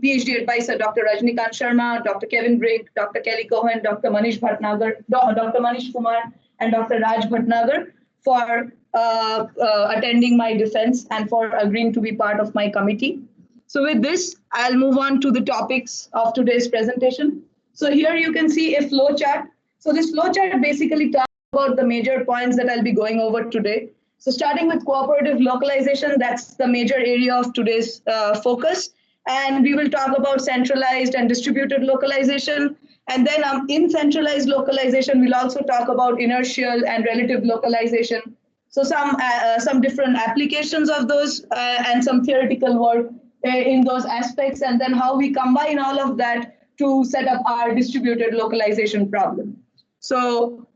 PhD advisor, Dr. Rajnikant Sharma, Dr. Kevin Brigg, Dr. Kelly Cohen, Dr. Manish Bhatnagar, Dr. Manish Kumar, and Dr. Raj Bhatnagar for attending my defense and for agreeing to be part of my committee. So with this, I'll move on to the topics of today's presentation. So here you can see a flow chart. So this flow chart basically talks about the major points that I'll be going over today. So starting with cooperative localization, that's the major area of today's focus. And we will talk about centralized and distributed localization. And then in centralized localization, we'll also talk about inertial and relative localization. So some different applications of those and some theoretical work in those aspects, and then how we combine all of that to set up our distributed localization problem. So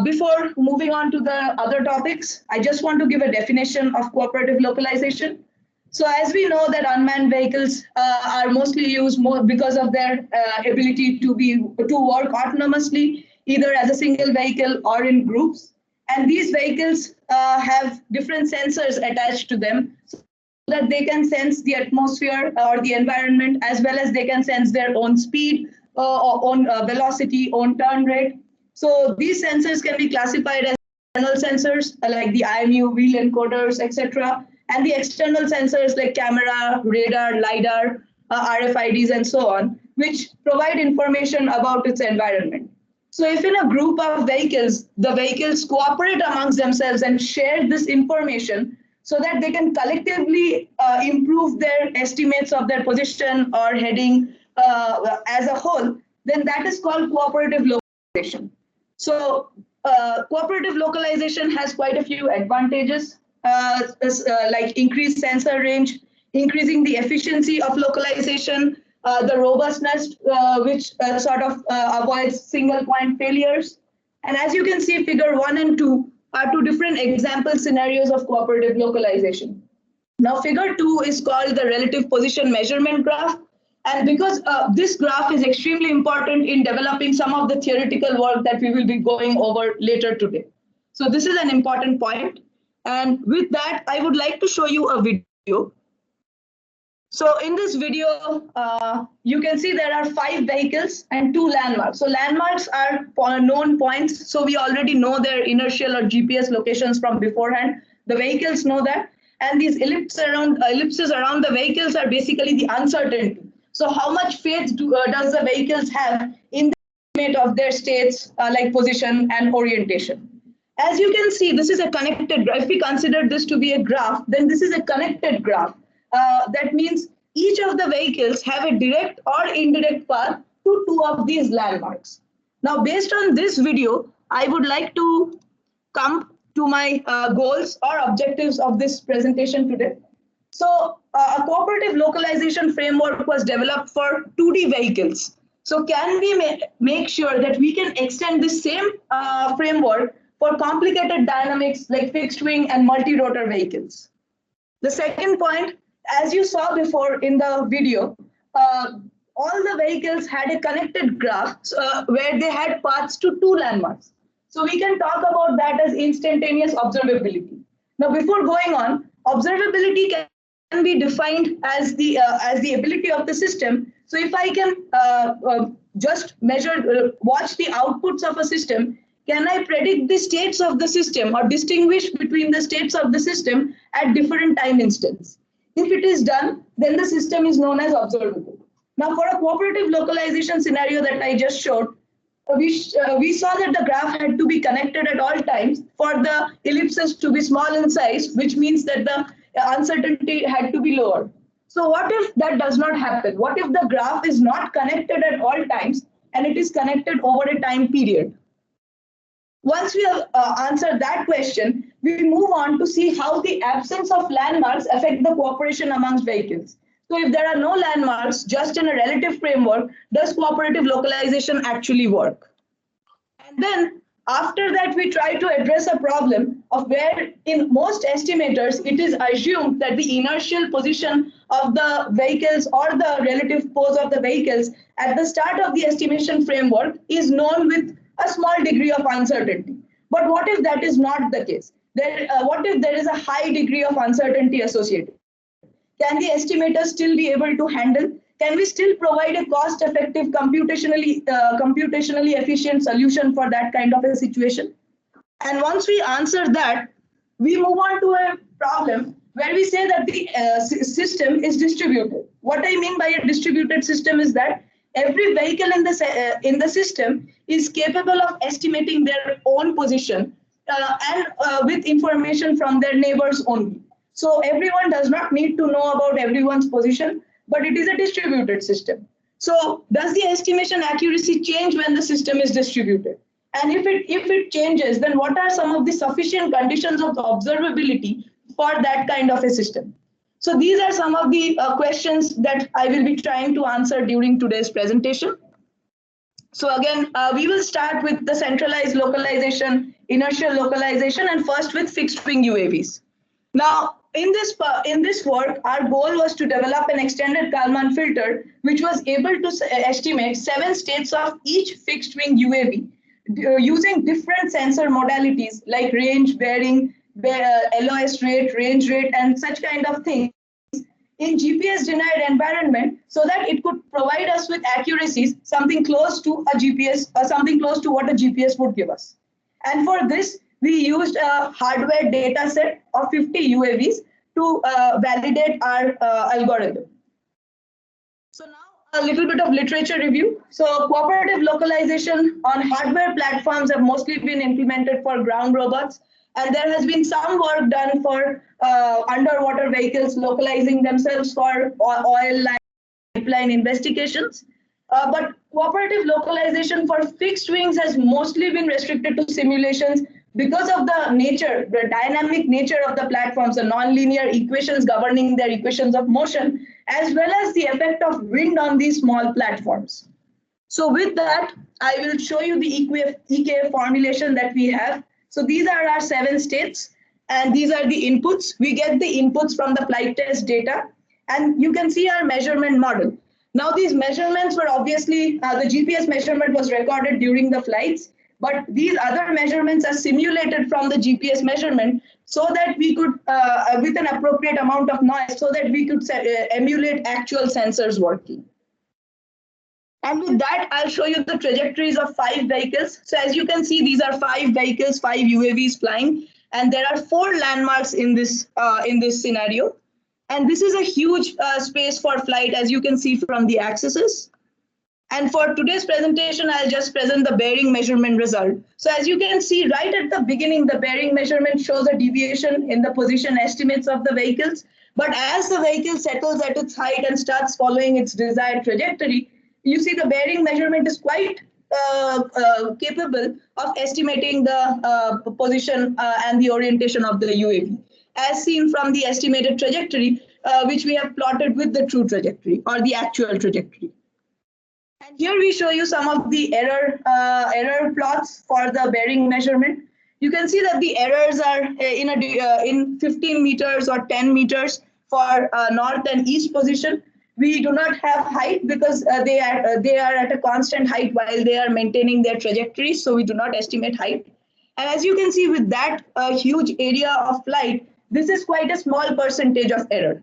before moving on to the other topics, I just want to give a definition of cooperative localization. So as we know that unmanned vehicles are mostly used more because of their ability to work autonomously, either as a single vehicle or in groups. And these vehicles have different sensors attached to them so that they can sense the atmosphere or the environment, as well as they can sense their own speed, own velocity, own turn rate. So these sensors can be classified as internal sensors like the IMU, wheel encoders, etc., and the external sensors like camera, radar, LiDAR, RFIDs, and so on, which provide information about its environment. So if in a group of vehicles, the vehicles cooperate amongst themselves and share this information so that they can collectively improve their estimates of their position or heading as a whole, then that is called cooperative localization. So cooperative localization has quite a few advantages, like increased sensor range, increasing the efficiency of localization, the robustness, which sort of avoids single point failures. And as you can see, figure 1 and 2 are two different example scenarios of cooperative localization. Now, figure 2 is called the relative position measurement graph. And because this graph is extremely important in developing some of the theoretical work that we will be going over later today. So this is an important point. And with that, I would like to show you a video. So in this video, you can see there are 5 vehicles and 2 landmarks. So landmarks are known points. So we already know their inertial or GPS locations from beforehand. The vehicles know that. And these ellipses around the vehicles are basically the uncertainty. So how much faith does the vehicles have in the estimate of their states like position and orientation? As you can see, this is a connected graph. If we consider this to be a graph, then this is a connected graph. That means each of the vehicles have a direct or indirect path to 2 of these landmarks. Now, based on this video, I would like to come to my goals or objectives of this presentation today. So a cooperative localization framework was developed for 2D vehicles. So can we make sure that we can extend the same framework for complicated dynamics like fixed wing and multi-rotor vehicles? The second point, as you saw before in the video, all the vehicles had a connected graph where they had paths to 2 landmarks. So we can talk about that as instantaneous observability. Now, before going on, observability can be defined as the ability of the system. So if I can just watch the outputs of a system, can I predict the states of the system or distinguish between the states of the system at different time instants? If it is done, then the system is known as observable. Now, for a cooperative localization scenario that I just showed, we saw that the graph had to be connected at all times for the ellipses to be small in size, which means that the uncertainty had to be lower. So what if that does not happen? What if the graph is not connected at all times and it is connected over a time period? Once we have answered that question, we move on to see how the absence of landmarks affect the cooperation amongst vehicles. So if there are no landmarks, just in a relative framework, does cooperative localization actually work? And then after that, we try to address a problem of where in most estimators, it is assumed that the inertial position of the vehicles or the relative pose of the vehicles at the start of the estimation framework is known with a small degree of uncertainty. But what if that is not the case? What if there is a high degree of uncertainty associated? Can the estimator still be able to handle? can we still provide a cost-effective, computationally efficient solution for that kind of a situation? And once we answer that, we move on to a problem where we say that the system is distributed. What I mean by a distributed system is that every vehicle in the system is capable of estimating their own position and with information from their neighbors only. So everyone does not need to know about everyone's position, but it is a distributed system. So does the estimation accuracy change when the system is distributed? And if it changes, then what are some of the sufficient conditions of observability for that kind of a system? So these are some of the questions that I will be trying to answer during today's presentation. So again, we will start with the centralized localization, inertial localization, and first with fixed wing UAVs. Now, in this work, our goal was to develop an extended Kalman filter, which was able to estimate 7 states of each fixed wing UAV using different sensor modalities like range, bearing, LOS rate, range rate, and such kind of things in GPS denied environment, so that it could provide us with accuracies, something close to a GPS, or something close to what a GPS would give us. And for this, we used a hardware data set of 50 UAVs to validate our algorithm. So now a little bit of literature review. So cooperative localization on hardware platforms have mostly been implemented for ground robots. And there has been some work done for underwater vehicles localizing themselves for oil pipeline investigations. But cooperative localization for fixed wings has mostly been restricted to simulations because of the dynamic nature of the platforms, the nonlinear equations governing their equations of motion, as well as the effect of wind on these small platforms. So with that, I will show you the EKF formulation that we have. So these are our 7 states, and these are the inputs. We get the inputs from the flight test data, and you can see our measurement model. Now these measurements were obviously, the GPS measurement was recorded during the flights, but these other measurements are simulated from the GPS measurement so that we could, with an appropriate amount of noise, so that we could emulate actual sensors working. And with that, I'll show you the trajectories of 5 vehicles. So as you can see, these are 5 vehicles, 5 UAVs flying, and there are 4 landmarks in this scenario. And this is a huge space for flight, as you can see from the axes. And for today's presentation, I'll just present the bearing measurement result. So as you can see right at the beginning, the bearing measurement shows a deviation in the position estimates of the vehicles. But as the vehicle settles at its height and starts following its desired trajectory, you see the bearing measurement is quite capable of estimating the position and the orientation of the UAV, as seen from the estimated trajectory, which we have plotted with the true trajectory or the actual trajectory. And here we show you some of the error plots for the bearing measurement. You can see that the errors are in 15 meters or 10 meters for north and east position. We do not have height because they are at a constant height while they are maintaining their trajectory, so we do not estimate height. And as you can see with that huge area of flight, this is quite a small percentage of error.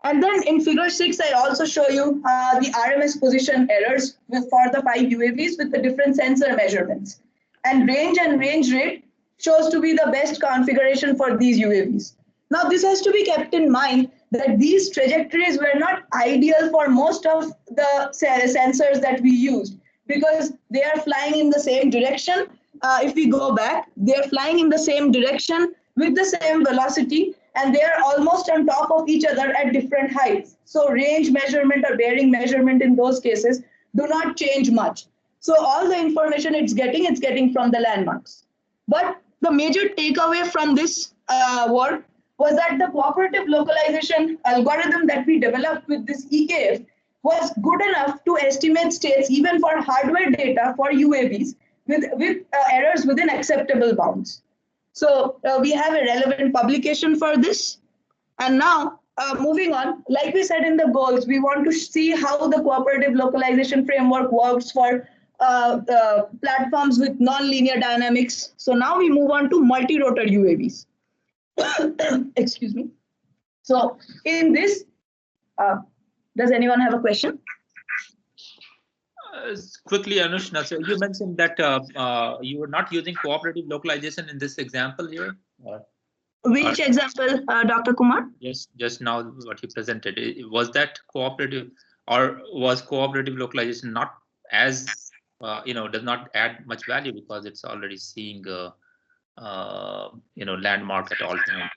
And then in figure 6, I also show you the RMS position errors for the 5 UAVs with the different sensor measurements. And range rate shows to be the best configuration for these UAVs. Now this has to be kept in mind that these trajectories were not ideal for most of the sensors that we used because they are flying in the same direction. If we go back, they are flying in the same direction with the same velocity, and they are almost on top of each other at different heights. So range measurement or bearing measurement in those cases do not change much. So all the information it's getting from the landmarks. But the major takeaway from this work was that the cooperative localization algorithm that we developed with this EKF was good enough to estimate states even for hardware data for UAVs with errors within acceptable bounds. So we have a relevant publication for this. And now moving on, like we said in the goals, we want to see how the cooperative localization framework works for platforms with nonlinear dynamics. So now we move on to multi-rotor UAVs. Excuse me. So in this, does anyone have a question? Quickly, Anusna, so you mentioned that you were not using cooperative localization in this example here. Which example, Dr. Kumar? Yes, just now what you presented. Was that cooperative, or was cooperative localization not as, does not add much value because it's already seeing, landmark at all times?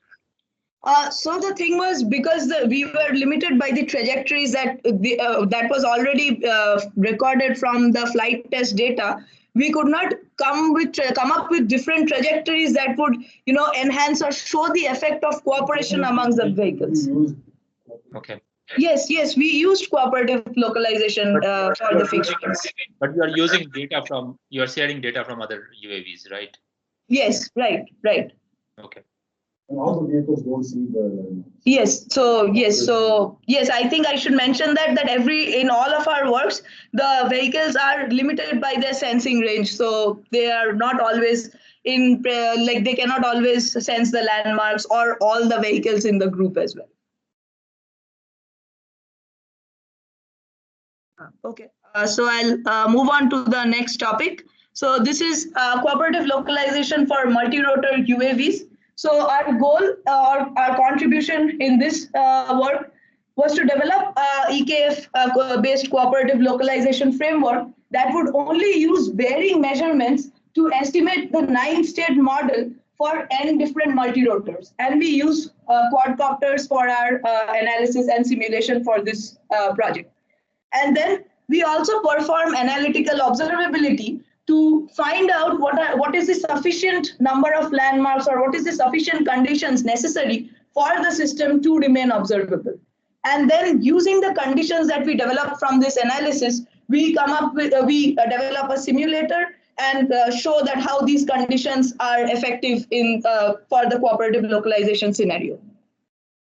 So the thing was, because we were limited by the trajectories that was already recorded from the flight test data, we could not come up with different trajectories that would enhance or show the effect of cooperation amongst the vehicles. Okay. Yes, we used cooperative localization for the fixtures. But you are sharing data from other UAVs, right? Yes, right. Okay. And all the vehicles don't see the. Yes. Yes, I think I should mention that in all of our works, the vehicles are limited by their sensing range. So they are not always they cannot always sense the landmarks or all the vehicles in the group as well. Okay. So I'll move on to the next topic. So this is cooperative localization for multi-rotor UAVs. So our goal or our contribution in this work was to develop EKF-based cooperative localization framework that would only use bearing measurements to estimate the 9-state model for n different multi-rotors. And we use quadcopters for our analysis and simulation for this project. And then we also perform analytical observability to find out what is the sufficient number of landmarks or what is the sufficient conditions necessary for the system to remain observable. And then using the conditions that we develop from this analysis, we develop a simulator and show that how these conditions are effective for the cooperative localization scenario.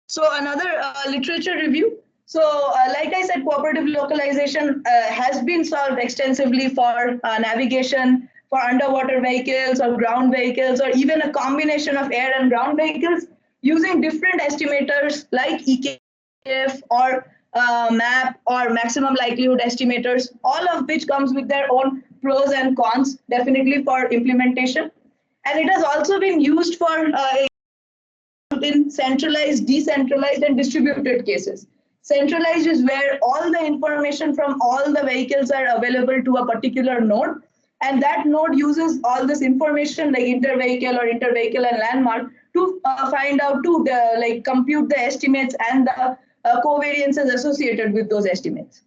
So another literature review. So like I said, cooperative localization has been solved extensively for navigation, for underwater vehicles or ground vehicles, or even a combination of air and ground vehicles using different estimators like EKF or MAP or maximum likelihood estimators, all of which comes with their own pros and cons, definitely for implementation. And it has also been used for in centralized, decentralized, and distributed cases. Centralized is where all the information from all the vehicles are available to a particular node, and that node uses all this information like inter-vehicle or inter-vehicle and landmark to find out compute the estimates and the covariances associated with those estimates.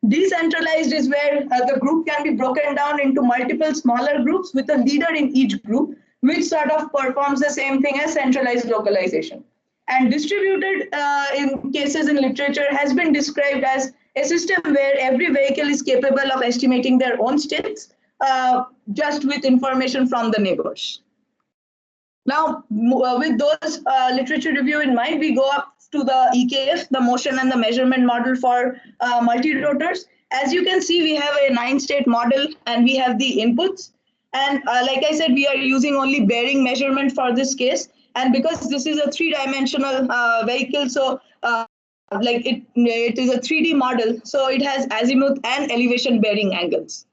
Decentralized is where the group can be broken down into multiple smaller groups with a leader in each group, which sort of performs the same thing as centralized localization. And distributed in cases in literature has been described as a system where every vehicle is capable of estimating their own states just with information from the neighbors. Now, with those literature review in mind, we go up to the EKF, the motion and the measurement model for multi-rotors. As you can see, we have a 9-state model and we have the inputs. And like I said, we are using only bearing measurement for this case. And because this is a 3-dimensional vehicle, so it is a 3D model, so it has azimuth and elevation bearing angles.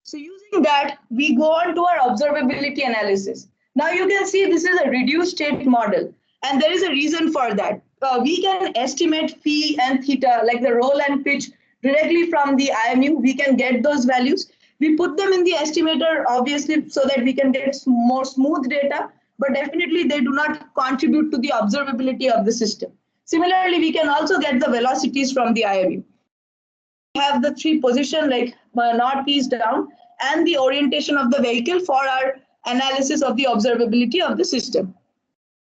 So using that, we go on to our observability analysis. Now you can see this is a reduced state model, and there is a reason for that. We can estimate phi and theta, like the roll and pitch, directly from the IMU. We can get those values. We put them in the estimator, obviously, so that we can get more smooth data, but definitely they do not contribute to the observability of the system. Similarly, we can also get the velocities from the IMU. We have the 3 position like north, east, down, and the orientation of the vehicle for our analysis of the observability of the system.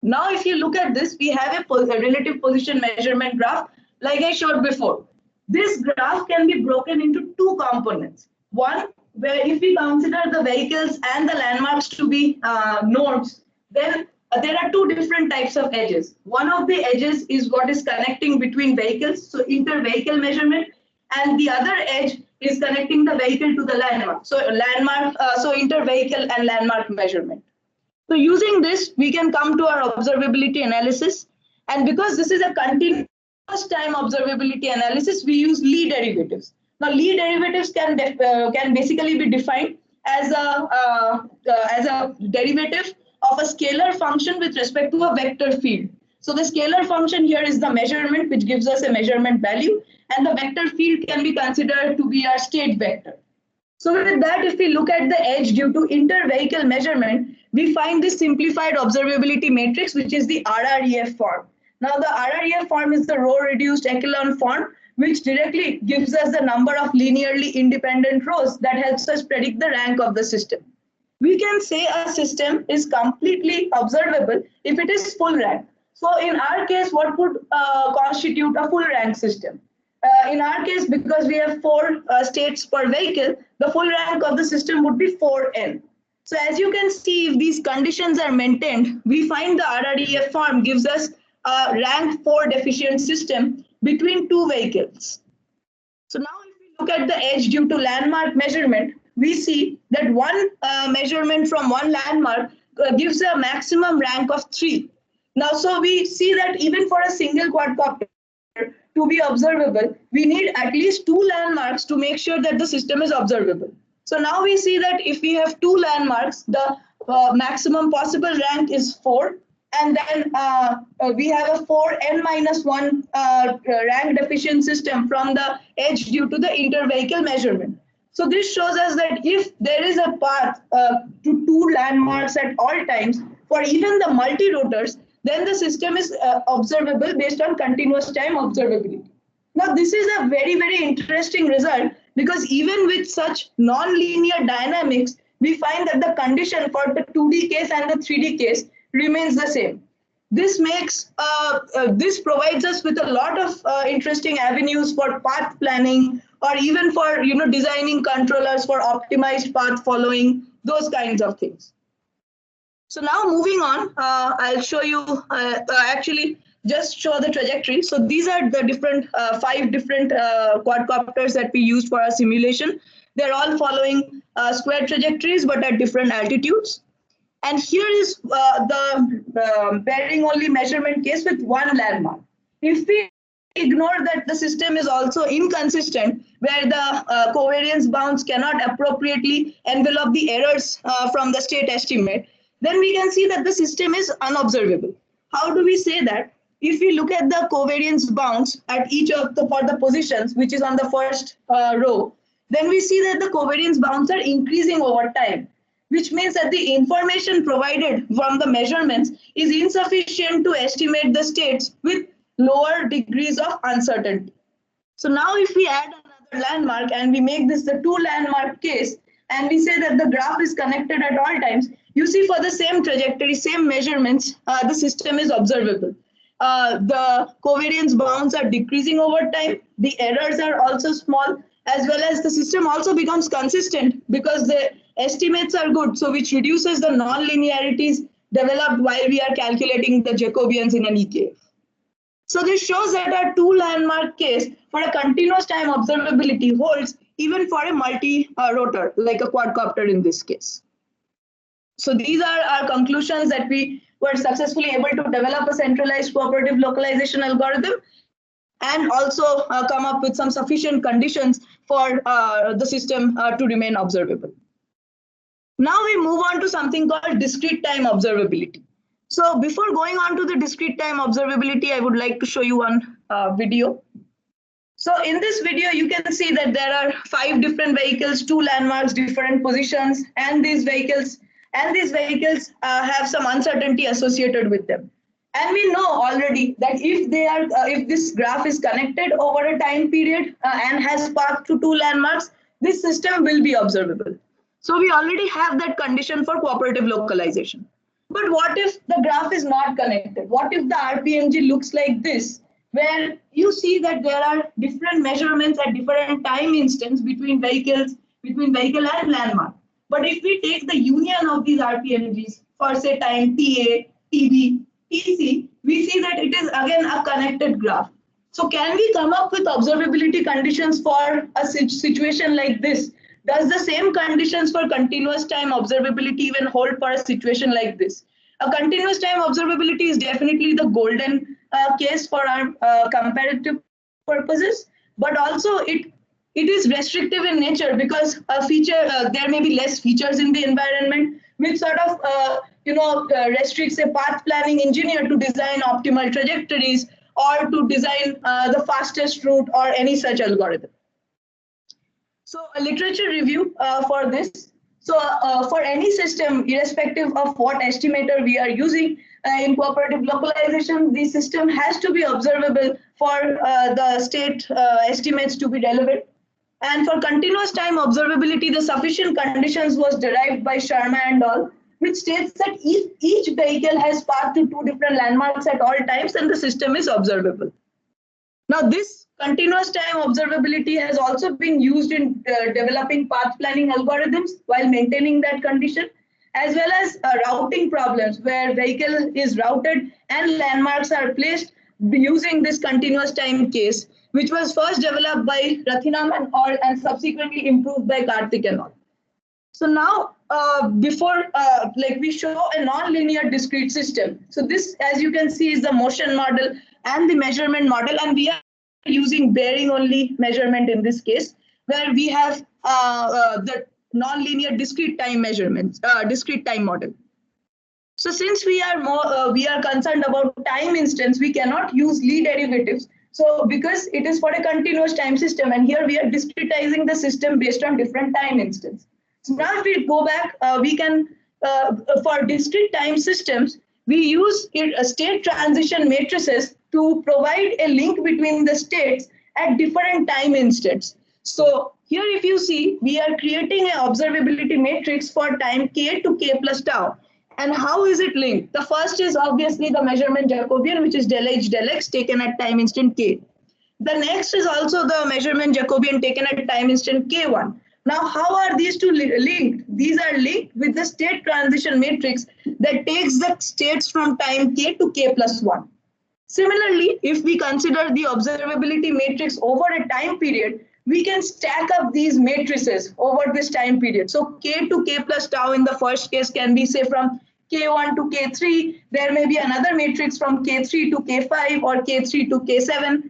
Now, if you look at this, we have a relative position measurement graph, like I showed before. This graph can be broken into 2 components. One, where if we consider the vehicles and the landmarks to be nodes, then there are 2 different types of edges. One of the edges is what is connecting between vehicles, so inter-vehicle measurement, and the other edge is connecting the vehicle to the landmark. So inter-vehicle and landmark measurement. So using this, we can come to our observability analysis. And because this is a continuous time observability analysis, we use Lie derivatives. Now, Lie derivatives can basically be defined as a derivative of a scalar function with respect to a vector field. So the scalar function here is the measurement, which gives us a measurement value, and the vector field can be considered to be our state vector. So with that, if we look at the edge due to inter-vehicle measurement, we find this simplified observability matrix, which is the RREF form. Now the RREF form is the row-reduced echelon form, which directly gives us the number of linearly independent rows that helps us predict the rank of the system. We can say a system is completely observable if it is full rank. So in our case, what would constitute a full rank system? In our case, because we have 4 states per vehicle, the full rank of the system would be 4n. So as you can see, if these conditions are maintained, we find the RREF form gives us a rank 4 deficient system between 2 vehicles. So now if we look at the edge due to landmark measurement, we see that one measurement from one landmark gives a maximum rank of 3. Now, so we see that even for a single quadcopter to be observable, we need at least 2 landmarks to make sure that the system is observable. So now we see that if we have 2 landmarks, the maximum possible rank is 4. And then we have a 4n-1 rank deficient system from the edge due to the inter-vehicle measurement. So this shows us that if there is a path to 2 landmarks at all times for even the multi-rotors, then the system is observable based on continuous time observability. Now, this is a very, very interesting result because even with such non-linear dynamics, we find that the condition for the 2D case and the 3D case remains the same. This makes this provides us with a lot of interesting avenues for path planning, or even for designing controllers for optimized path following, those kinds of things. So now moving on, I'll show you actually just show the trajectory. So these are the different 5 different quadcopters that we used for our simulation. They're all following square trajectories, but at different altitudes. And here is the bearing only measurement case with one landmark. If we ignore that the system is also inconsistent, where the covariance bounds cannot appropriately envelop the errors from the state estimate, then we can see that the system is unobservable. How do we say that? If we look at the covariance bounds at each of the positions, which is on the first row, then we see that the covariance bounds are increasing over time, which means that the information provided from the measurements is insufficient to estimate the states with lower degrees of uncertainty. So now if we add another landmark and we make this the 2 landmark case, and we say that the graph is connected at all times, you see for the same trajectory, same measurements, the system is observable. The covariance bounds are decreasing over time. The errors are also small, as well as the system also becomes consistent because the estimates are good, so which reduces the non-linearities developed while we are calculating the Jacobians in an EKF. So this shows that our 2 landmark case for a continuous time observability holds even for a multi-rotor, like a quadcopter in this case. So these are our conclusions, that we were successfully able to develop a centralized cooperative localization algorithm and also come up with some sufficient conditions for the system to remain observable. Now we move on to something called discrete time observability. So before going on to the discrete time observability, I would like to show you one video. So in this video, you can see that there are 5 different vehicles, 2 landmarks, different positions, and these vehicles have some uncertainty associated with them. And we know already that if this graph is connected over a time period and has path to 2 landmarks, this system will be observable. So we already have that condition for cooperative localization. But what if the graph is not connected? What if the RPMG looks like this, where you see that there are different measurements at different time instance between vehicle and landmark. But if we take the union of these RPMGs for say time TA, TB, TC, we see that it is again a connected graph. So can we come up with observability conditions for a situation like this? Does the same conditions for continuous time observability even hold for a situation like this? A continuous time observability is definitely the golden case for our comparative purposes, but also it it is restrictive in nature because there may be less features in the environment, which sort of restricts a path planning engineer to design optimal trajectories or to design the fastest route or any such algorithm. So a literature review for this. So for any system, irrespective of what estimator we are using in cooperative localization, the system has to be observable for the state estimates to be relevant. And for continuous time observability, the sufficient conditions was derived by Sharma and al., which states that each vehicle has path to two different landmarks at all times and the system is observable. Now, this continuous time observability has also been used in developing path planning algorithms while maintaining that condition, as well as routing problems where vehicle is routed and landmarks are placed using this continuous time case, which was first developed by Rathinam and all and subsequently improved by Karthik and all. So now, we show a non-linear discrete system. So this, as you can see, is the motion model and the measurement model, and we are using bearing only measurement in this case, where we have the non-linear discrete time measurements, discrete time model. So since we are concerned about time instance, we cannot use Lie derivatives. So because it is for a continuous time system, and here we are discretizing the system based on different time instance. So now if we go back, we can, for discrete time systems, we use state transition matrices to provide a link between the states at different time instants. So here if you see, we are creating an observability matrix for time k to k plus tau. And how is it linked? The first is obviously the measurement Jacobian, which is del h del x taken at time instant k. The next is also the measurement Jacobian taken at time instant k1. Now, how are these two linked? These are linked with the state transition matrix that takes the states from time k to k plus 1. Similarly, if we consider the observability matrix over a time period, we can stack up these matrices over this time period. So k to k plus tau in the first case can be, say, from k1 to k3. There may be another matrix from k3 to k5 or k3 to k7.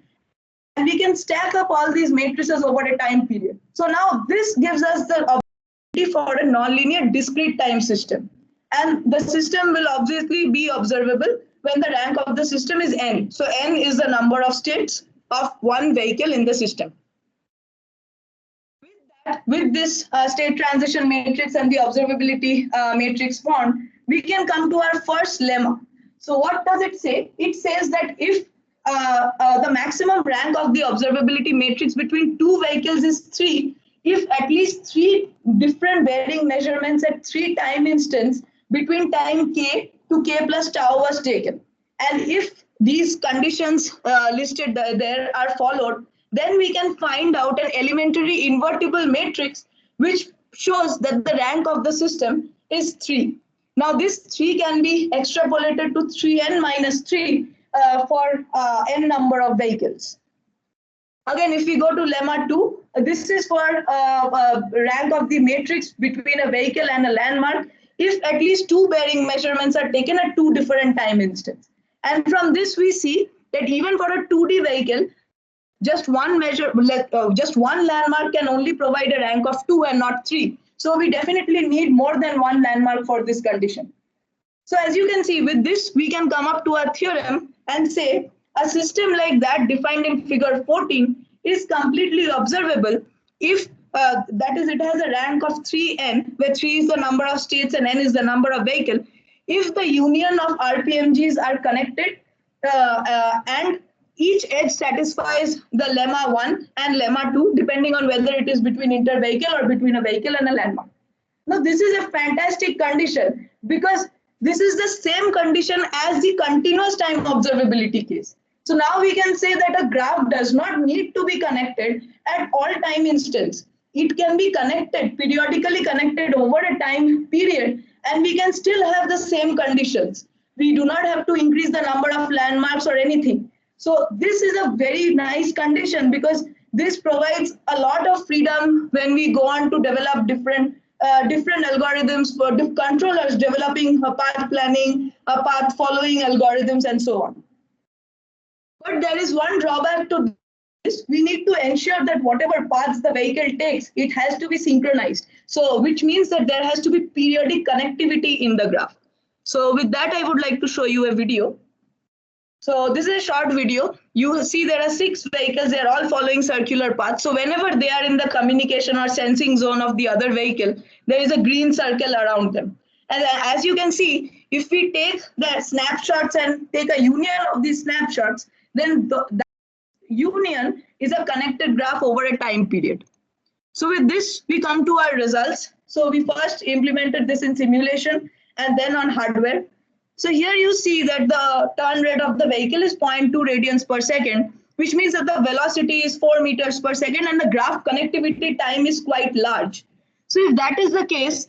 And we can stack up all these matrices over a time period. So now this gives us the ability for a nonlinear discrete time system. And the system will obviously be observable when the rank of the system is n. So n is the number of states of one vehicle in the system. With this state transition matrix and the observability matrix formed, we can come to our first lemma. So what does it say? It says that if the maximum rank of the observability matrix between two vehicles is 3, if at least 3 different bearing measurements at 3 time instants between time k to k plus tau was taken, and if these conditions listed there are followed, then we can find out an elementary invertible matrix which shows that the rank of the system is 3. Now this 3 can be extrapolated to 3n minus 3 for n number of vehicles. Again, if we go to lemma 2, this is for rank of the matrix between a vehicle and a landmark if at least 2 bearing measurements are taken at 2 different time instants. And from this we see that even for a 2D vehicle, just one landmark can only provide a rank of 2 and not 3. So we definitely need more than one landmark for this condition. So as you can see, with this, we can come up to a theorem and say a system like that defined in figure 14 is completely observable if that is, it has a rank of 3n, where 3 is the number of states and n is the number of vehicle. If the union of RPMGs are connected and each edge satisfies the lemma 1 and lemma 2, depending on whether it is between inter-vehicle or between a vehicle and a landmark. Now, this is a fantastic condition because this is the same condition as the continuous time observability case. So now we can say that a graph does not need to be connected at all time instants. It can be connected, periodically connected over a time period, and we can still have the same conditions. We do not have to increase the number of landmarks or anything. So this is a very nice condition because this provides a lot of freedom when we go on to develop different algorithms for controllers, developing a path planning, a path following algorithms, and so on. But there is one drawback to we need to ensure that whatever paths the vehicle takes, it has to be synchronized. So which means that there has to be periodic connectivity in the graph. So with that, I would like to show you a video. So this is a short video. You see there are 6 vehicles. They are all following circular paths. So whenever they are in the communication or sensing zone of the other vehicle, there is a green circle around them. And as you can see, if we take the snapshots and take a union of these snapshots, then that union is a connected graph over a time period. So with this, we come to our results. So we first implemented this in simulation and then on hardware. So here you see that the turn rate of the vehicle is 0.2 radians per second, which means that the velocity is 4 meters per second and the graph connectivity time is quite large. So if that is the case,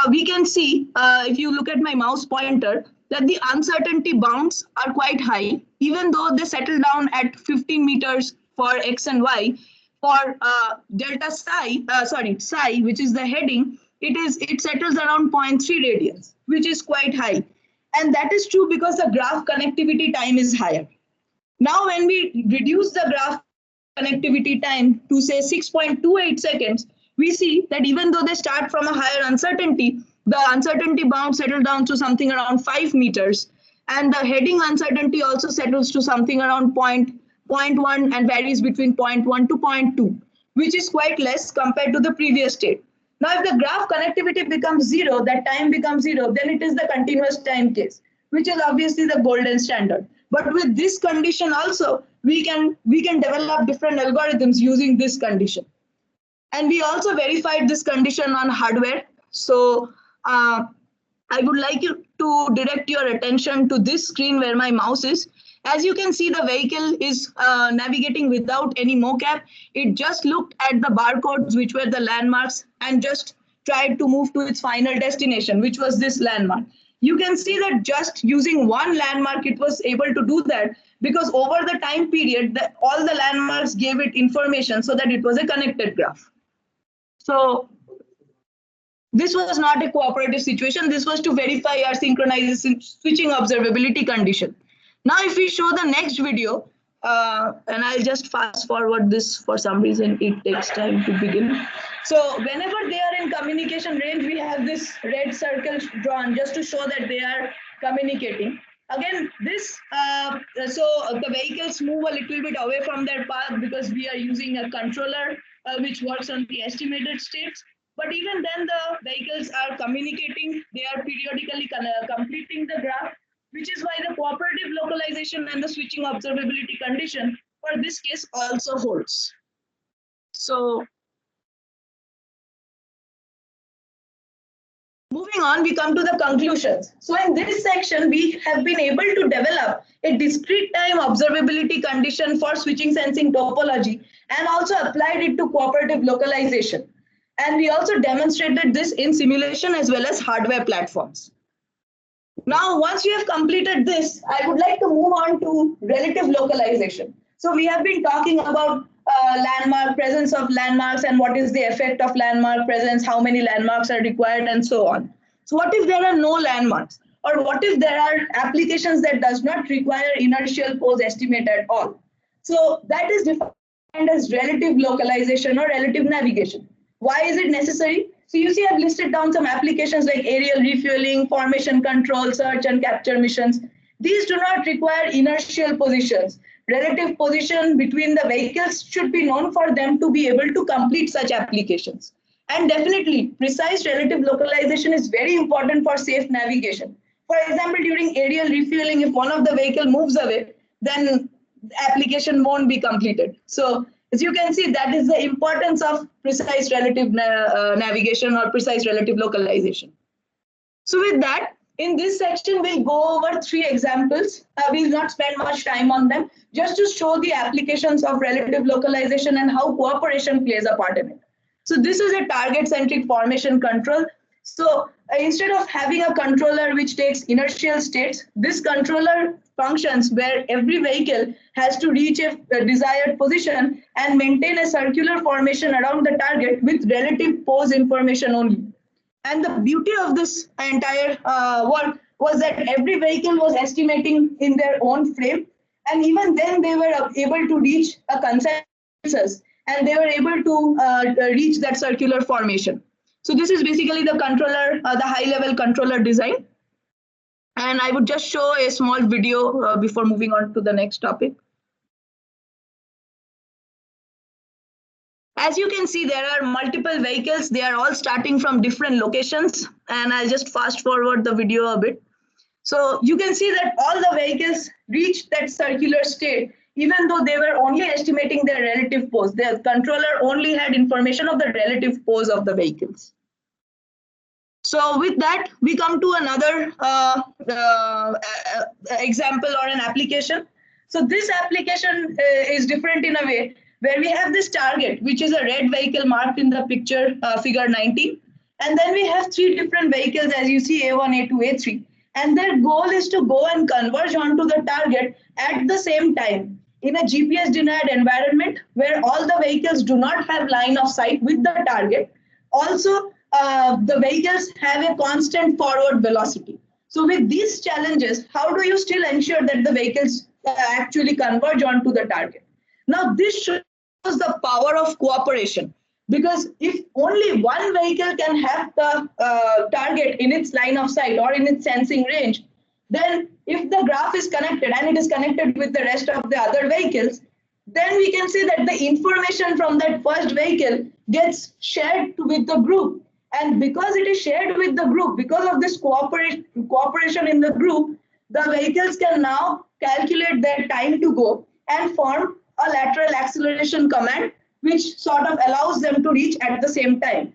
we can see, if you look at my mouse pointer, that the uncertainty bounds are quite high, even though they settle down at 15 meters for X and Y. For delta psi, which is the heading, it settles around 0.3 radians, which is quite high. And that is true because the graph connectivity time is higher. Now, when we reduce the graph connectivity time to say 6.28 seconds, we see that even though they start from a higher uncertainty, the uncertainty bound settle down to something around 5 meters. And the heading uncertainty also settles to something around 0.1 and varies between 0.1 to 0.2, which is quite less compared to the previous state. Now, if the graph connectivity becomes 0, that time becomes 0, then it is the continuous time case, which is obviously the golden standard. But with this condition also, we can develop different algorithms using this condition. And we also verified this condition on hardware. So I would like you to direct your attention to this screen where my mouse is. As you can see, the vehicle is navigating without any mocap. It just looked at the barcodes, which were the landmarks, and just tried to move to its final destination, which was this landmark. You can see that just using one landmark, it was able to do that because over the time period, all the landmarks gave it information so that it was a connected graph. So this was not a cooperative situation. This was to verify our synchronization switching observability condition. Now, if we show the next video, and I'll just fast forward this, for some reason, it takes time to begin. So whenever they are in communication range, we have this red circle drawn just to show that they are communicating. Again, this, so the vehicles move a little bit away from their path because we are using a controller which works on the estimated states. But even then, the vehicles are communicating. They are periodically completing the graph, which is why the cooperative localization and the switching observability condition for this case also holds. So moving on, we come to the conclusions. So in this section, we have been able to develop a discrete time observability condition for switching sensing topology and also applied it to cooperative localization. And we also demonstrated this in simulation as well as hardware platforms. Now, once you have completed this, I would like to move on to relative localization. So we have been talking about presence of landmarks and what is the effect of landmark presence, how many landmarks are required and so on. So what if there are no landmarks? Or what if there are applications that does not require inertial pose estimate at all? So that is defined as relative localization or relative navigation. Why is it necessary? So you see, I've listed down some applications like aerial refueling, formation control, search and capture missions. These do not require inertial positions. Relative position between the vehicles should be known for them to be able to complete such applications. And definitely, precise relative localization is very important for safe navigation. For example, during aerial refueling, if one of the vehicle moves away, then the application won't be completed. So as you can see, that is the importance of precise relative navigation or precise relative localization. So with that, in this section, we'll go over 3 examples. We'll not spend much time on them, just to show the applications of relative localization and how cooperation plays a part in it. So this is a target-centric formation control. So instead of having a controller which takes inertial states, this controller functions where every vehicle has to reach a desired position and maintain a circular formation around the target with relative pose information only. And the beauty of this entire work was that every vehicle was estimating in their own frame. And even then they were able to reach a consensus us, and they were able to reach that circular formation. So this is basically the controller, the high-level controller design. And I would just show a small video before moving on to the next topic. As you can see, there are multiple vehicles. They are all starting from different locations. And I'll just fast forward the video a bit. So you can see that all the vehicles reached that circular state, even though they were only estimating their relative pose. The controller only had information of the relative pose of the vehicles. So with that, we come to another example or an application. So this application is different in a way where we have this target, which is a red vehicle marked in the picture, figure 19. And then we have three different vehicles, as you see, A1, A2, A3. And their goal is to go and converge onto the target at the same time in a GPS denied environment where all the vehicles do not have line of sight with the target. Also, the vehicles have a constant forward velocity. So with these challenges, how do you still ensure that the vehicles actually converge onto the target? Now, this shows the power of cooperation, because if only one vehicle can have the target in its line of sight or in its sensing range, then if the graph is connected and it is connected with the rest of the other vehicles, then we can see that the information from that first vehicle gets shared with the group. And because it is shared with the group, because of this cooperation in the group, the vehicles can now calculate their time to go and form a lateral acceleration command, which sort of allows them to reach at the same time.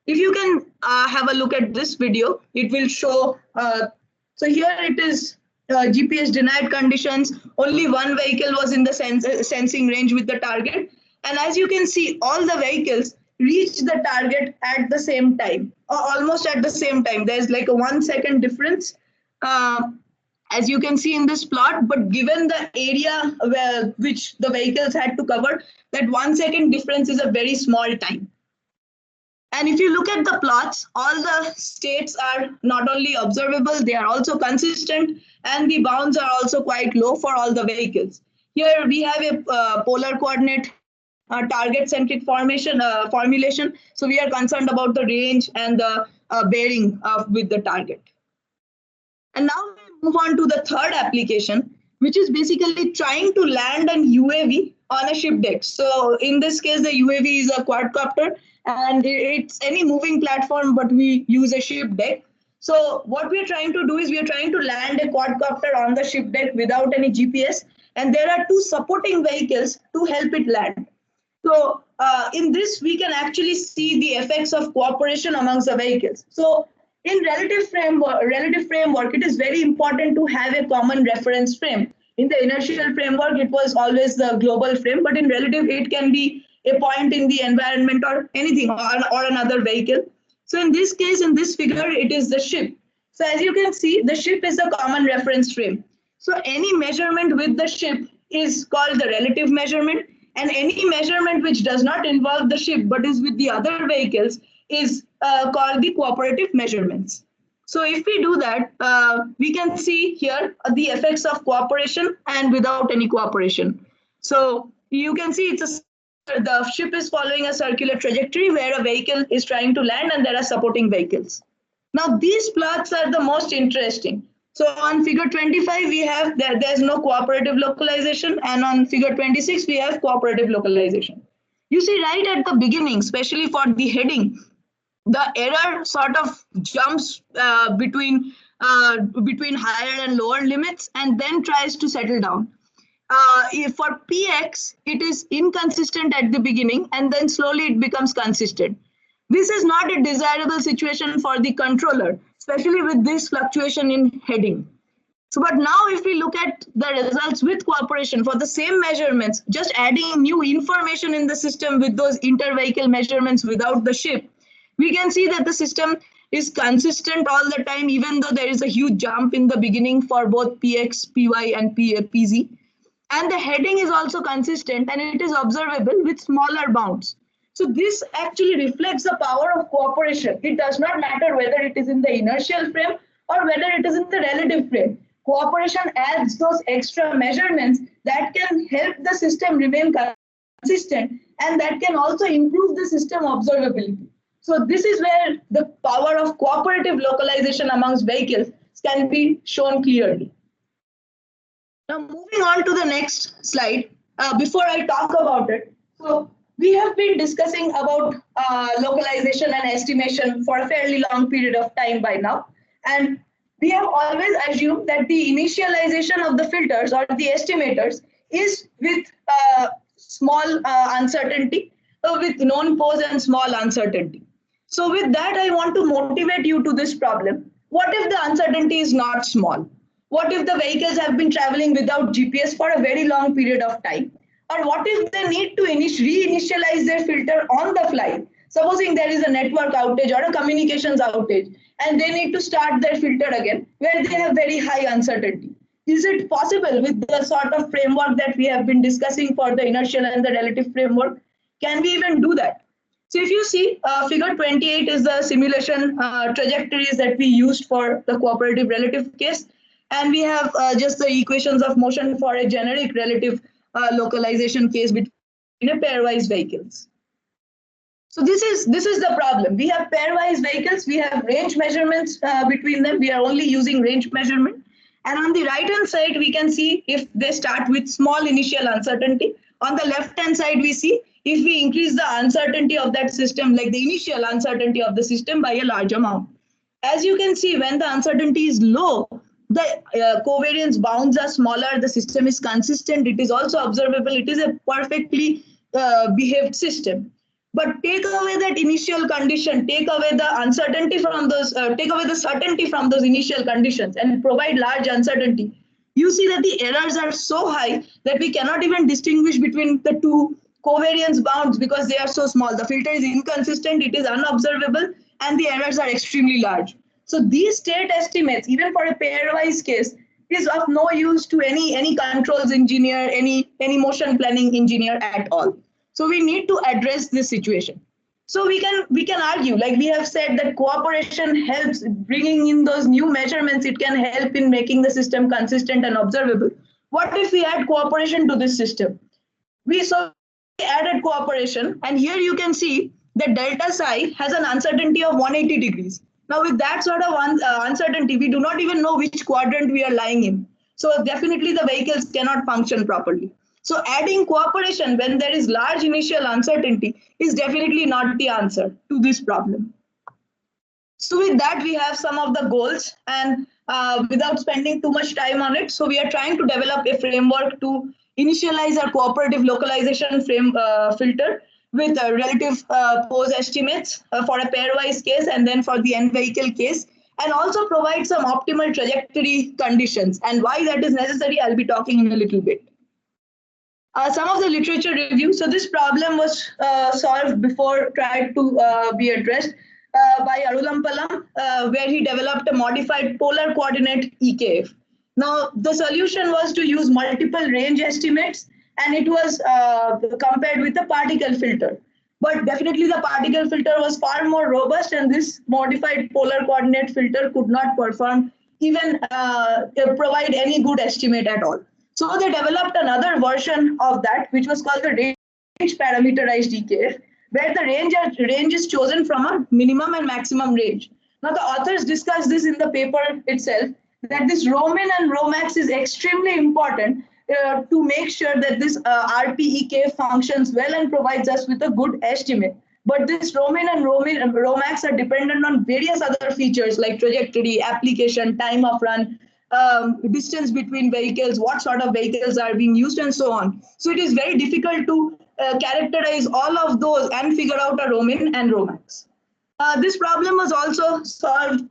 If you can have a look at this video, it will show. So here it is GPS denied conditions. Only one vehicle was in the sensing range with the target. And as you can see, all the vehicles reach the target at the same time, or almost at the same time. There's like a 1 second difference, as you can see in this plot, but given the area which the vehicles had to cover, that 1 second difference is a very small time. And if you look at the plots, all the states are not only observable, they are also consistent, and the bounds are also quite low for all the vehicles. Here we have a polar coordinate target-centric formulation. So we are concerned about the range and the bearing with the target. And now we move on to the third application, which is basically trying to land an UAV on a ship deck. So in this case, the UAV is a quadcopter, and it's any moving platform, but we use a ship deck. So what we're trying to do is we're trying to land a quadcopter on the ship deck without any GPS, and there are two supporting vehicles to help it land. So in this, we can actually see the effects of cooperation amongst the vehicles. So in relative framework, it is very important to have a common reference frame. In the inertial framework, it was always the global frame, but in relative, it can be a point in the environment or anything, or another vehicle. So in this case, in this figure, it is the ship. So as you can see, the ship is a common reference frame. So any measurement with the ship is called the relative measurement, and any measurement which does not involve the ship but is with the other vehicles is called the cooperative measurements. So if we do that, we can see here the effects of cooperation and without any cooperation. So you can see the ship is following a circular trajectory where a vehicle is trying to land and there are supporting vehicles. Now these plots are the most interesting. So on figure 25, we have there's no cooperative localization, and on figure 26, we have cooperative localization. You see right at the beginning, especially for the heading, the error sort of jumps between higher and lower limits and then tries to settle down. For PX, it is inconsistent at the beginning and then slowly it becomes consistent. This is not a desirable situation for the controller, especially with this fluctuation in heading. So, but now if we look at the results with cooperation for the same measurements, just adding new information in the system with those inter-vehicle measurements without the ship, we can see that the system is consistent all the time, even though there is a huge jump in the beginning for both PX, PY, and PZ. And the heading is also consistent and it is observable with smaller bounds. So this actually reflects the power of cooperation. It does not matter whether it is in the inertial frame or whether it is in the relative frame. Cooperation adds those extra measurements that can help the system remain consistent consistent, and that can also improve the system observability. So this is where the power of cooperative localization amongst vehicles can be shown clearly. Now moving on to the next slide, before I talk about it, so we have been discussing about localization and estimation for a fairly long period of time by now, and we have always assumed that the initialization of the filters or the estimators is with small uncertainty, with known pose and small uncertainty. So with that, I want to motivate you to this problem. What if the uncertainty is not small? What if the vehicles have been traveling without GPS for a very long period of time? Or what if they need to reinitialize their filter on the fly? Supposing there is a network outage or a communications outage, and they need to start their filter again, where they have very high uncertainty. Is it possible with the sort of framework that we have been discussing for the inertial and the relative framework? Can we even do that? So if you see, figure 28 is the simulation trajectories that we used for the cooperative relative case. And we have just the equations of motion for a generic relative localization case between a pairwise vehicles. So this is the problem. We have pairwise vehicles, we have range measurements between them. We are only using range measurement. And on the right hand side, we can see if they start with small initial uncertainty. On the left hand side, we see if we increase the uncertainty of that system, like the initial uncertainty of the system, by a large amount. As you can see, when the uncertainty is low, the covariance bounds are smaller, the system is consistent, it is also observable, it is a perfectly behaved system. But take away that initial condition, take away the uncertainty from those, take away the certainty from those initial conditions and provide large uncertainty. You see that the errors are so high that we cannot even distinguish between the two covariance bounds because they are so small. The filter is inconsistent, it is unobservable, and the errors are extremely large. So these state estimates, even for a pairwise case, is of no use to any controls engineer, any motion planning engineer at all. So we need to address this situation. So we can argue, like we have said, that cooperation helps bringing in those new measurements. It can help in making the system consistent and observable. What if we add cooperation to this system? We added cooperation, and here you can see that delta psi has an uncertainty of 180 degrees. Now with that sort of uncertainty, we do not even know which quadrant we are lying in. So definitely the vehicles cannot function properly. So adding cooperation when there is large initial uncertainty is definitely not the answer to this problem. So with that, we have some of the goals, and without spending too much time on it, so we are trying to develop a framework to initialize our cooperative localization filter with relative pose estimates for a pairwise case and then for the n vehicle case, and also provide some optimal trajectory conditions. And why that is necessary, I'll be talking in a little bit. Some of the literature review. So this problem was solved before, tried to be addressed by Arulampalam, where he developed a modified polar coordinate EKF. Now, the solution was to use multiple range estimates, and it was compared with the particle filter. But definitely the particle filter was far more robust, and this modified polar coordinate filter could not perform even provide any good estimate at all. So they developed another version of that, which was called the range parameterized EKF, where the range is chosen from a minimum and maximum range. Now the authors discuss this in the paper itself, that this rho min and rho max is extremely important to make sure that this RPEK functions well and provides us with a good estimate. But this rho min and rho max are dependent on various other features like trajectory, application, time of run, distance between vehicles, what sort of vehicles are being used, and so on. So it is very difficult to characterize all of those and figure out a rho min and rho max. This problem was also solved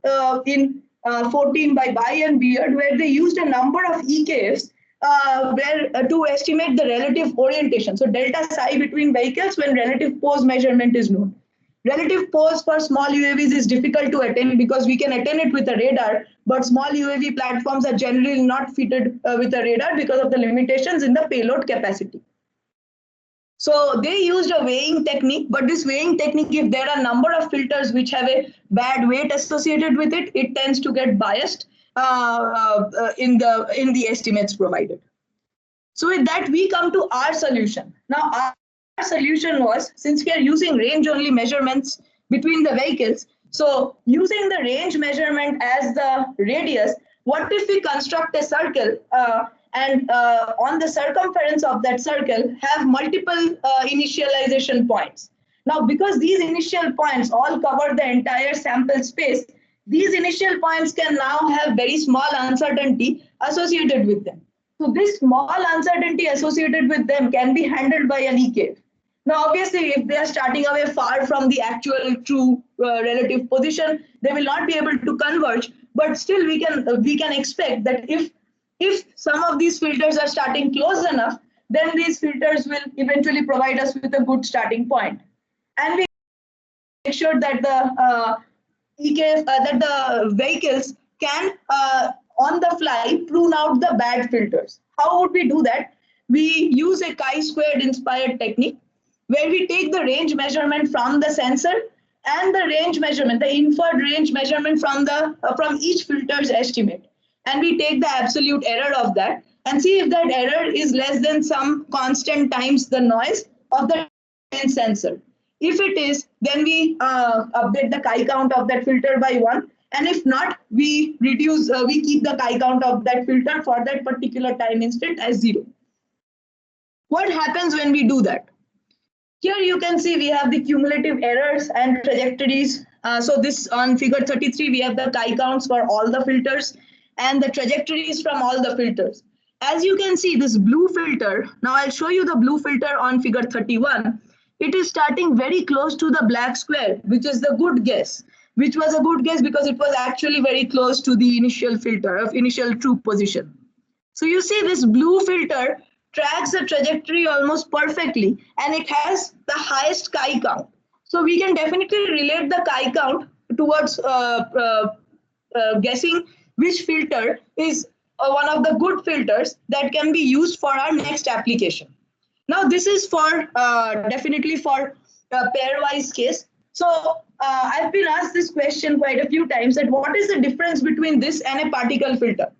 in 14 by Bai and Beard, where they used a number of EKFs to estimate the relative orientation. So delta psi between vehicles when relative pose measurement is known. Relative pose for small UAVs is difficult to attain because we can attain it with a radar, but small UAV platforms are generally not fitted with a radar because of the limitations in the payload capacity. So they used a weighing technique, but this weighing technique, if there are a number of filters which have a bad weight associated with it, it tends to get biased in the estimates provided. So with that, we come to our solution. Now, our solution was, since we are using range only measurements between the vehicles, so using the range measurement as the radius, what if we construct a circle and on the circumference of that circle have multiple initialization points? Now, because these initial points all cover the entire sample space, these initial points can now have very small uncertainty associated with them. So this small uncertainty associated with them can be handled by an EKF. Now, obviously, if they are starting away far from the actual true relative position, they will not be able to converge. But still, we can expect that if some of these filters are starting close enough, then these filters will eventually provide us with a good starting point. And we make sure that the that the vehicles can on the fly prune out the bad filters. How would we do that? We use a chi-squared inspired technique where we take the range measurement from the sensor and the range measurement, the inferred range measurement from the from each filter's estimate, and we take the absolute error of that and see if that error is less than some constant times the noise of the sensor. If it is, then we update the chi count of that filter by 1. And if not, we reduce, we keep the chi count of that filter for that particular time instant as 0. What happens when we do that? Here you can see we have the cumulative errors and trajectories. So this on figure 33, we have the chi counts for all the filters and the trajectories from all the filters. As you can see, this blue filter, now I'll show you the blue filter on figure 31. It is starting very close to the black square, which is the good guess, which was a good guess because it was actually very close to the initial filter of initial true position. So you see this blue filter tracks the trajectory almost perfectly, and it has the highest chi count. So we can definitely relate the chi count towards guessing which filter is one of the good filters that can be used for our next application. Now, this is for definitely for pairwise case. So I've been asked this question quite a few times, that what is the difference between this and a particle filter?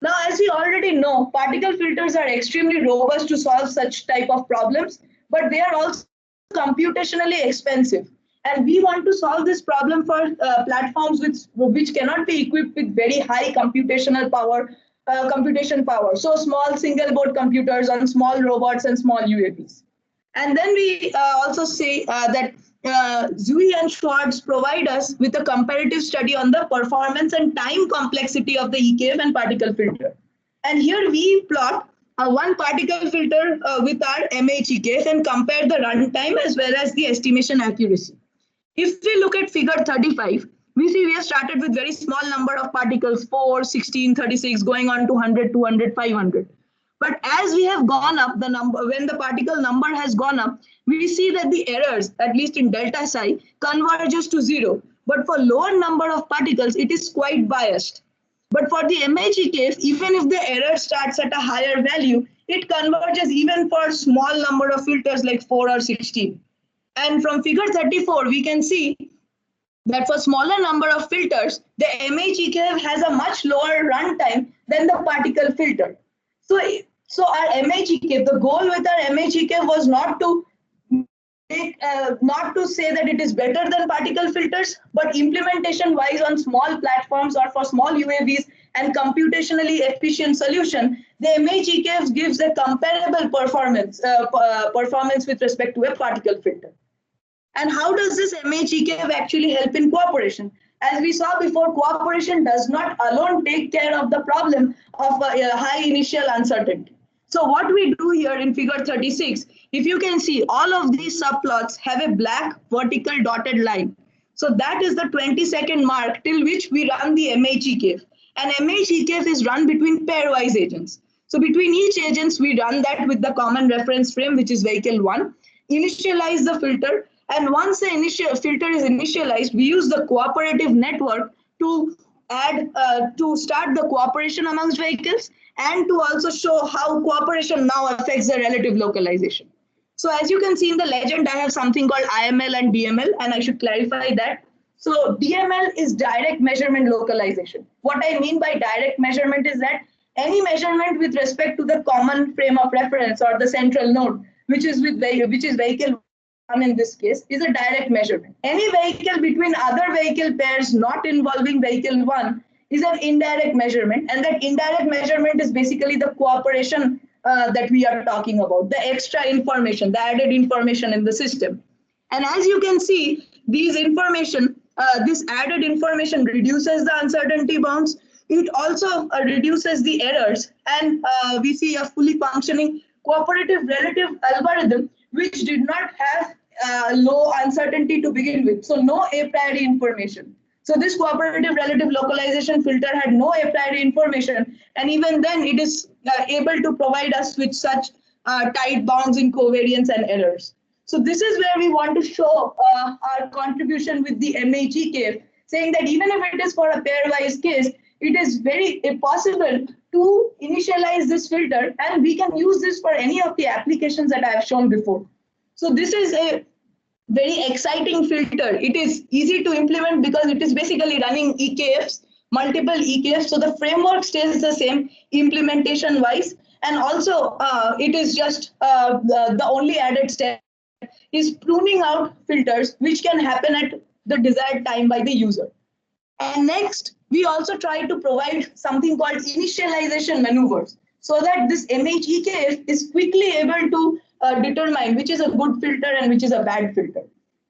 Now, as we already know, particle filters are extremely robust to solve such type of problems, but they are also computationally expensive. And we want to solve this problem for platforms which cannot be equipped with very high computational power. Computation power. So small single board computers on small robots and small UAVs. And then we also say that Zui and Schwartz provide us with a comparative study on the performance and time complexity of the EKF and particle filter. And here we plot one particle filter with our MHEKF and compare the runtime as well as the estimation accuracy. If we look at figure 35, we see we have started with very small number of particles, 4, 16, 36, going on to 100, 200, 500. But as we have gone up, the number, when the particle number has gone up, we see that the errors, at least in delta psi, converges to 0. But for lower number of particles, it is quite biased. But for the MHEKF, even if the error starts at a higher value, it converges even for small number of filters like 4 or 16. And from figure 34, we can see that for smaller number of filters, the MHEKF has a much lower runtime than the particle filter. So our MHEKF, the goal with our MHEKF was not to say that it is better than particle filters, but implementation wise on small platforms or for small UAVs and computationally efficient solution, the MHEKF gives a comparable performance with respect to a particle filter. And how does this MHEKF actually help in cooperation? As we saw before, cooperation does not alone take care of the problem of high initial uncertainty. So what we do here in figure 36, if you can see, all of these subplots have a black vertical dotted line. So that is the 20-second mark till which we run the MHEKF. And MHEKF is run between pairwise agents. So between each agents, we run that with the common reference frame, which is vehicle 1, initialize the filter. And once the initial filter is initialized, we use the cooperative network to add, to start the cooperation amongst vehicles and to also show how cooperation now affects the relative localization. So as you can see in the legend, I have something called IML and DML, and I should clarify that. So DML is direct measurement localization. What I mean by direct measurement is that any measurement with respect to the common frame of reference or the central node which is vehicle 1 in this case, is a direct measurement. Any vehicle between other vehicle pairs not involving vehicle 1 is an indirect measurement, and that indirect measurement is basically the cooperation that we are talking about, the extra information, the added information in the system. And as you can see, these information, this added information reduces the uncertainty bounds. It also reduces the errors, and we see a fully functioning cooperative relative algorithm which did not have low uncertainty to begin with. So no a priori information. So this cooperative relative localization filter had no a priori information, and even then it is able to provide us with such tight bounds in covariance and errors. So this is where we want to show our contribution with the MHE, saying that even if it is for a pairwise case, it is very possible to initialize this filter, and we can use this for any of the applications that I have shown before. So this is a very exciting filter. It is easy to implement because it is basically running EKFs, multiple EKFs. So the framework stays the same implementation wise. And also it is just the only added step is pruning out filters, which can happen at the desired time by the user. And next, we also try to provide something called initialization maneuvers, so that this MHEKF is quickly able to determine which is a good filter and which is a bad filter.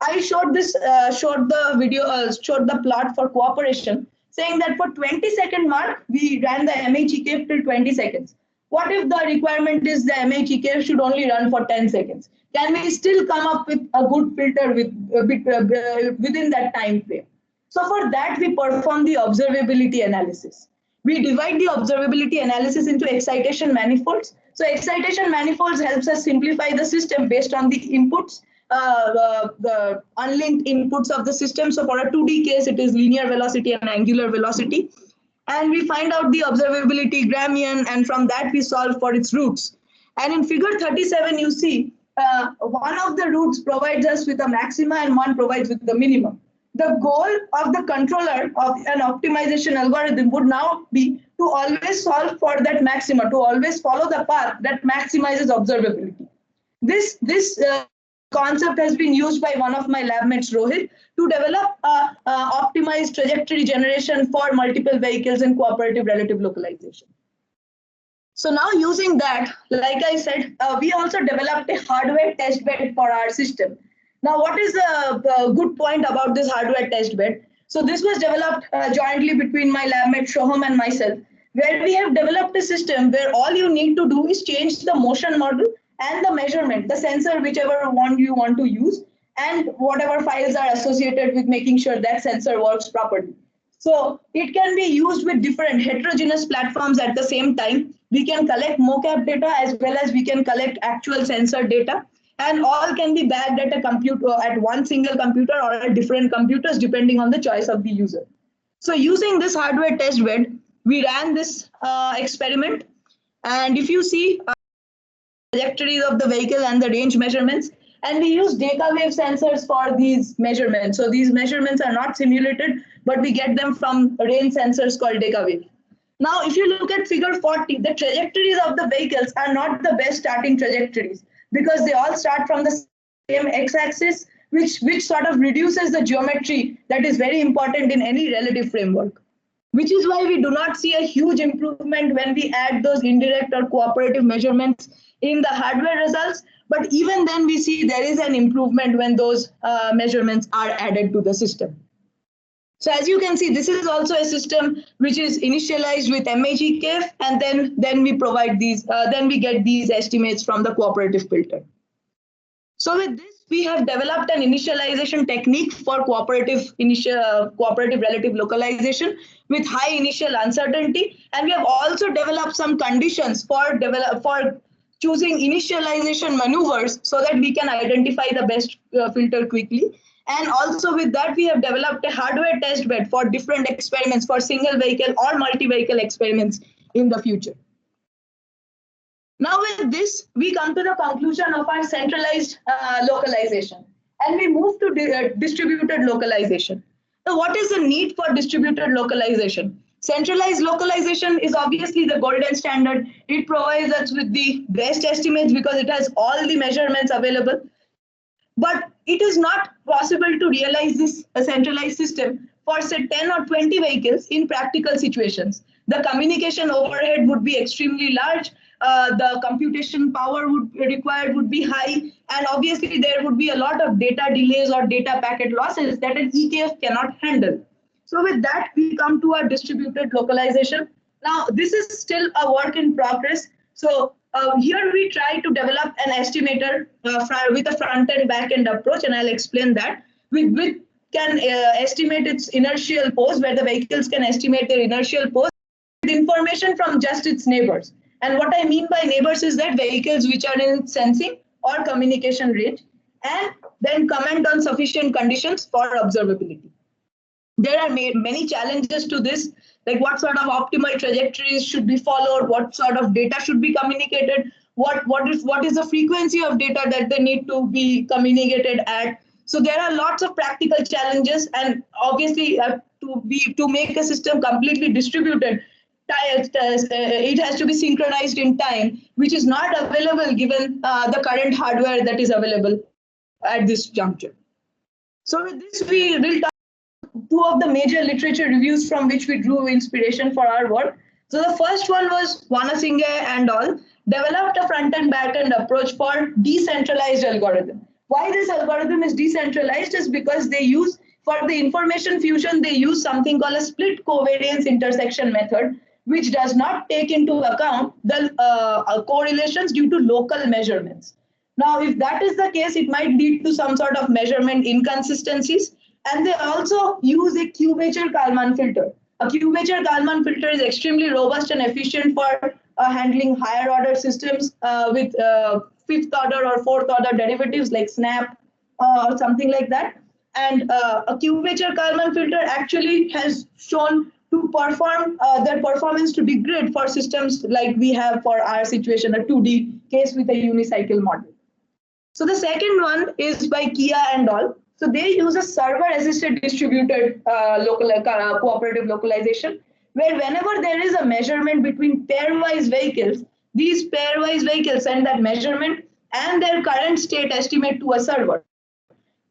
I showed this, showed the plot for cooperation, saying that for 20-second mark, we ran the MHEKF till 20 seconds. What if the requirement is the MHEKF should only run for 10 seconds? Can we still come up with a good filter within that time frame? So for that, we perform the observability analysis. We divide the observability analysis into excitation manifolds. So excitation manifolds helps us simplify the system based on the inputs, the unlinked inputs of the system. So for a 2D case, it is linear velocity and angular velocity. And we find out the observability Gramian, and from that we solve for its roots. And in figure 37, you see one of the roots provides us with a maxima and one provides with the minimum. The goal of the controller of an optimization algorithm would now be to always solve for that maxima, to always follow the path that maximizes observability. This concept has been used by one of my lab mates, Rohit, to develop optimized trajectory generation for multiple vehicles in cooperative relative localization. So now using that, like I said, we also developed a hardware test bed for our system. Now, what is the good point about this hardware test bed? So this was developed jointly between my lab mate Shoham and myself, where we have developed a system where all you need to do is change the motion model and the measurement, the sensor, whichever one you want to use, and whatever files are associated with making sure that sensor works properly. So it can be used with different heterogeneous platforms at the same time. We can collect mocap data as well as we can collect actual sensor data. And all can be bagged at a computer, at one single computer or at different computers, depending on the choice of the user. So using this hardware test bed, we ran this experiment. And if you see trajectories of the vehicle and the range measurements, and we use data wave sensors for these measurements. So these measurements are not simulated, but we get them from range sensors called data wave. Now, if you look at figure 40, the trajectories of the vehicles are not the best starting trajectories, because they all start from the same x-axis, which sort of reduces the geometry that is very important in any relative framework, which is why we do not see a huge improvement when we add those indirect or cooperative measurements in the hardware results. But even then, we see there is an improvement when those measurements are added to the system. So as you can see, this is also a system which is initialized with MHEKF, and then we provide these, then we get these estimates from the cooperative filter. So with this, we have developed an initialization technique for cooperative relative localization with high initial uncertainty, and we have also developed some conditions for choosing initialization maneuvers so that we can identify the best filter quickly. And also with that, we have developed a hardware test bed for different experiments, for single vehicle or multi-vehicle experiments in the future. Now with this, we come to the conclusion of our centralized localization, and we move to distributed localization. So what is the need for distributed localization? Centralized localization is obviously the golden standard. It provides us with the best estimates because it has all the measurements available. But it is not possible to realize this centralized system for say 10 or 20 vehicles in practical situations. The communication overhead would be extremely large. The computation power required would be high, and obviously there would be a lot of data delays or data packet losses that an EKF cannot handle. So with that, we come to our distributed localization. Now, this is still a work in progress. So here we try to develop an estimator with a front and back end approach, and I'll explain that. We can estimate its inertial pose, where the vehicles can estimate their inertial pose with information from just its neighbors. And what I mean by neighbors is that vehicles which are in sensing or communication range, and then comment on sufficient conditions for observability. There are many challenges to this, like what sort of optimal trajectories should be followed, what sort of data should be communicated, what is the frequency of data that they need to be communicated at. So there are lots of practical challenges, and obviously to make a system completely distributed, it has to be synchronized in time, which is not available given the current hardware that is available at this juncture. So with this, we will talk two of the major literature reviews from which we drew inspiration for our work. So the first one was Vanasinghe and all developed a front and back end approach for decentralized algorithm. Why this algorithm is decentralized is because they use, for the information fusion, they use something called a split covariance intersection method, which does not take into account the correlations due to local measurements. Now, if that is the case, it might lead to some sort of measurement inconsistencies. And they also use a Kubacher-Kalman filter. A Kubacher-Kalman filter is extremely robust and efficient for handling higher order systems with fifth order or fourth order derivatives like snap or something like that. And a Kubacher-Kalman filter actually has shown to perform their performance to be great for systems like we have for our situation, a 2D case with a unicycle model. So the second one is by Kia and all. So they use a server-assisted distributed cooperative localization, where whenever there is a measurement between pairwise vehicles, these pairwise vehicles send that measurement and their current state estimate to a server.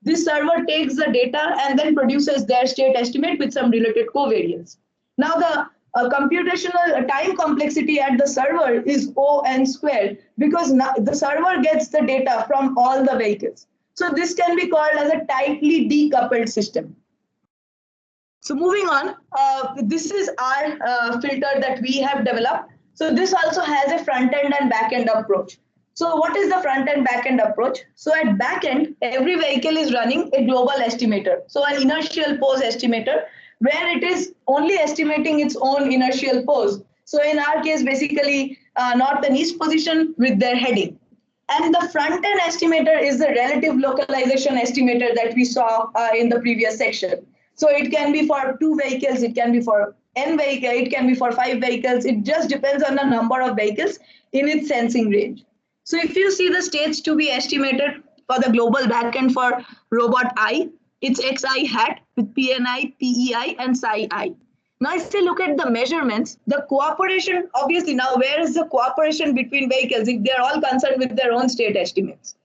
This server takes the data and then produces their state estimate with some related covariance. Now the computational time complexity at the server is O(n) squared, because now the server gets the data from all the vehicles. So this can be called as a tightly decoupled system. So moving on, this is our filter that we have developed. So this also has a front end and back end approach. So what is the front and back end approach? So at back end, every vehicle is running a global estimator. So an inertial pose estimator, where it is only estimating its own inertial pose. So in our case, basically north and east position with their heading. And the front-end estimator is the relative localization estimator that we saw in the previous section. So it can be for 2 vehicles, it can be for n vehicles, it can be for 5 vehicles. It just depends on the number of vehicles in its sensing range. So if you see the states to be estimated for the global backend for robot I, it's xi hat with pni, pei, and psi I. Now, if you look at the measurements, the cooperation, obviously now where is the cooperation between vehicles if they're all concerned with their own state estimates?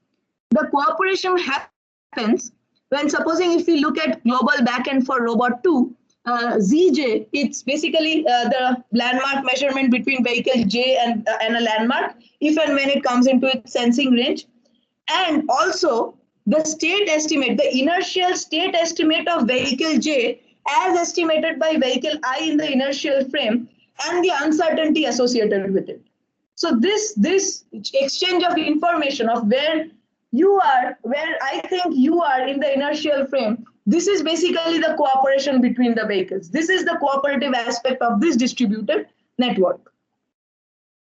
The cooperation happens when, supposing if we look at global backend for robot 2, ZJ, it's basically the landmark measurement between vehicle J and a landmark, if and when it comes into its sensing range. And also the state estimate, the inertial state estimate of vehicle J as estimated by vehicle I in the inertial frame, and the uncertainty associated with it. So this exchange of information of where you are, where I think you are in the inertial frame, this is basically the cooperation between the vehicles. This is the cooperative aspect of this distributed network.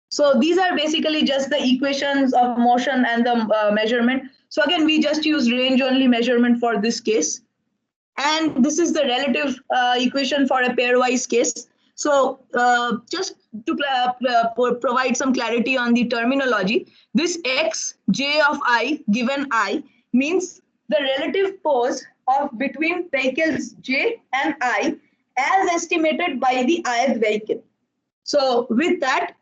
So these are basically just the equations of motion and the measurement. So again, we just use range only measurement for this case. And this is the relative equation for a pairwise case. So just to provide some clarity on the terminology, this x, j of I given I means the relative pose of between vehicles j and I as estimated by the ith vehicle. So with that,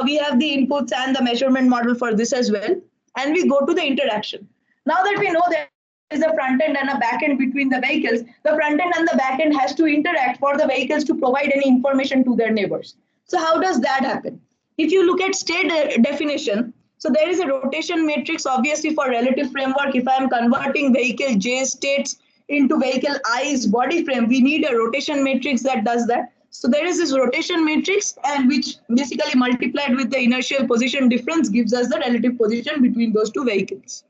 we have the inputs and the measurement model for this as well. And we go to the interaction. Now that we know there is a front end and a back end between the vehicles, the front end and the back end has to interact for the vehicles to provide any information to their neighbors. So how does that happen? If you look at state definition, so there is a rotation matrix, obviously for relative framework. If I am converting vehicle J states into vehicle I's body frame, we need a rotation matrix that does that. So there is this rotation matrix, and which basically multiplied with the inertial position difference gives us the relative position between those two vehicles.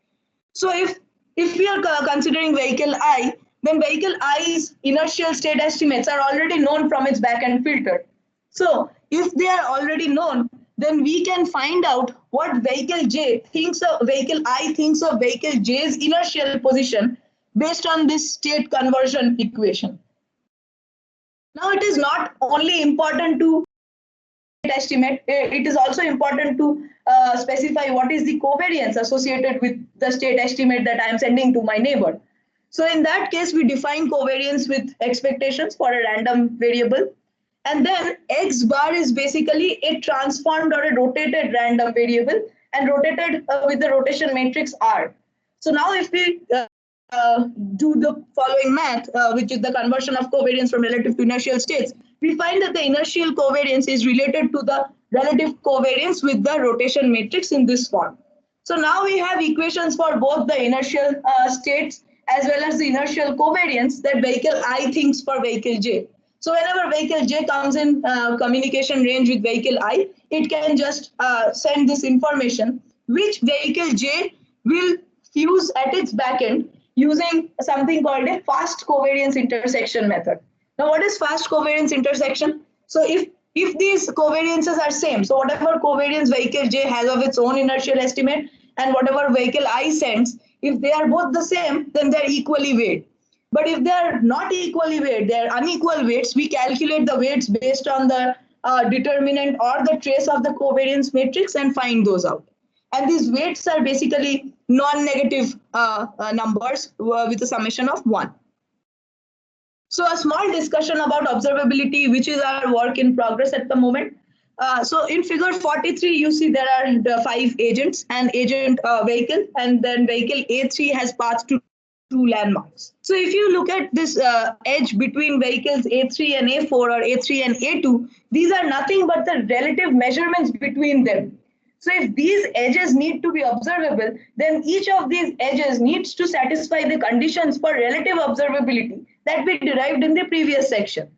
So if we are considering vehicle I, then vehicle I's inertial state estimates are already known from its back-end filter. So if they are already known, then we can find out what vehicle J thinks of vehicle I thinks of vehicle J's inertial position based on this state conversion equation. Now it is not only important to estimate, it is also important to specify what is the covariance associated with the state estimate that I am sending to my neighbor. So in that case, we define covariance with expectations for a random variable. And then X bar is basically a transformed or a rotated random variable and rotated with the rotation matrix R. So now if we do the following math, which is the conversion of covariance from relative to inertial states, we find that the inertial covariance is related to the relative covariance with the rotation matrix in this form. So now we have equations for both the inertial states as well as the inertial covariance that vehicle I thinks for vehicle J. So whenever vehicle J comes in communication range with vehicle I, it can just send this information, which vehicle J will fuse at its back end using something called a fast covariance intersection method. Now, what is fast covariance intersection? So if these covariances are same, so whatever covariance vehicle J has of its own inertial estimate and whatever vehicle I sends, if they are both the same, then they're equally weighed. But if they are not equally weighed, they are unequal weights, we calculate the weights based on the determinant or the trace of the covariance matrix and find those out. And these weights are basically non-negative numbers with a summation of 1. So a small discussion about observability, which is our work in progress at the moment. So in figure 43, you see there are the 5 agents, and agent vehicle, and then vehicle A3 has paths to 2 landmarks. So if you look at this edge between vehicles A3 and A4 or A3 and A2, these are nothing but the relative measurements between them. So if these edges need to be observable, then each of these edges needs to satisfy the conditions for relative observability that we derived in the previous section.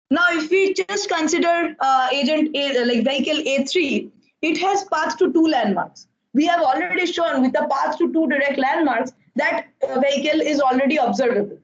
Now, if we just consider agent A, like vehicle A3, it has paths to 2 landmarks. We have already shown with the paths to 2 direct landmarks that vehicle is already observable.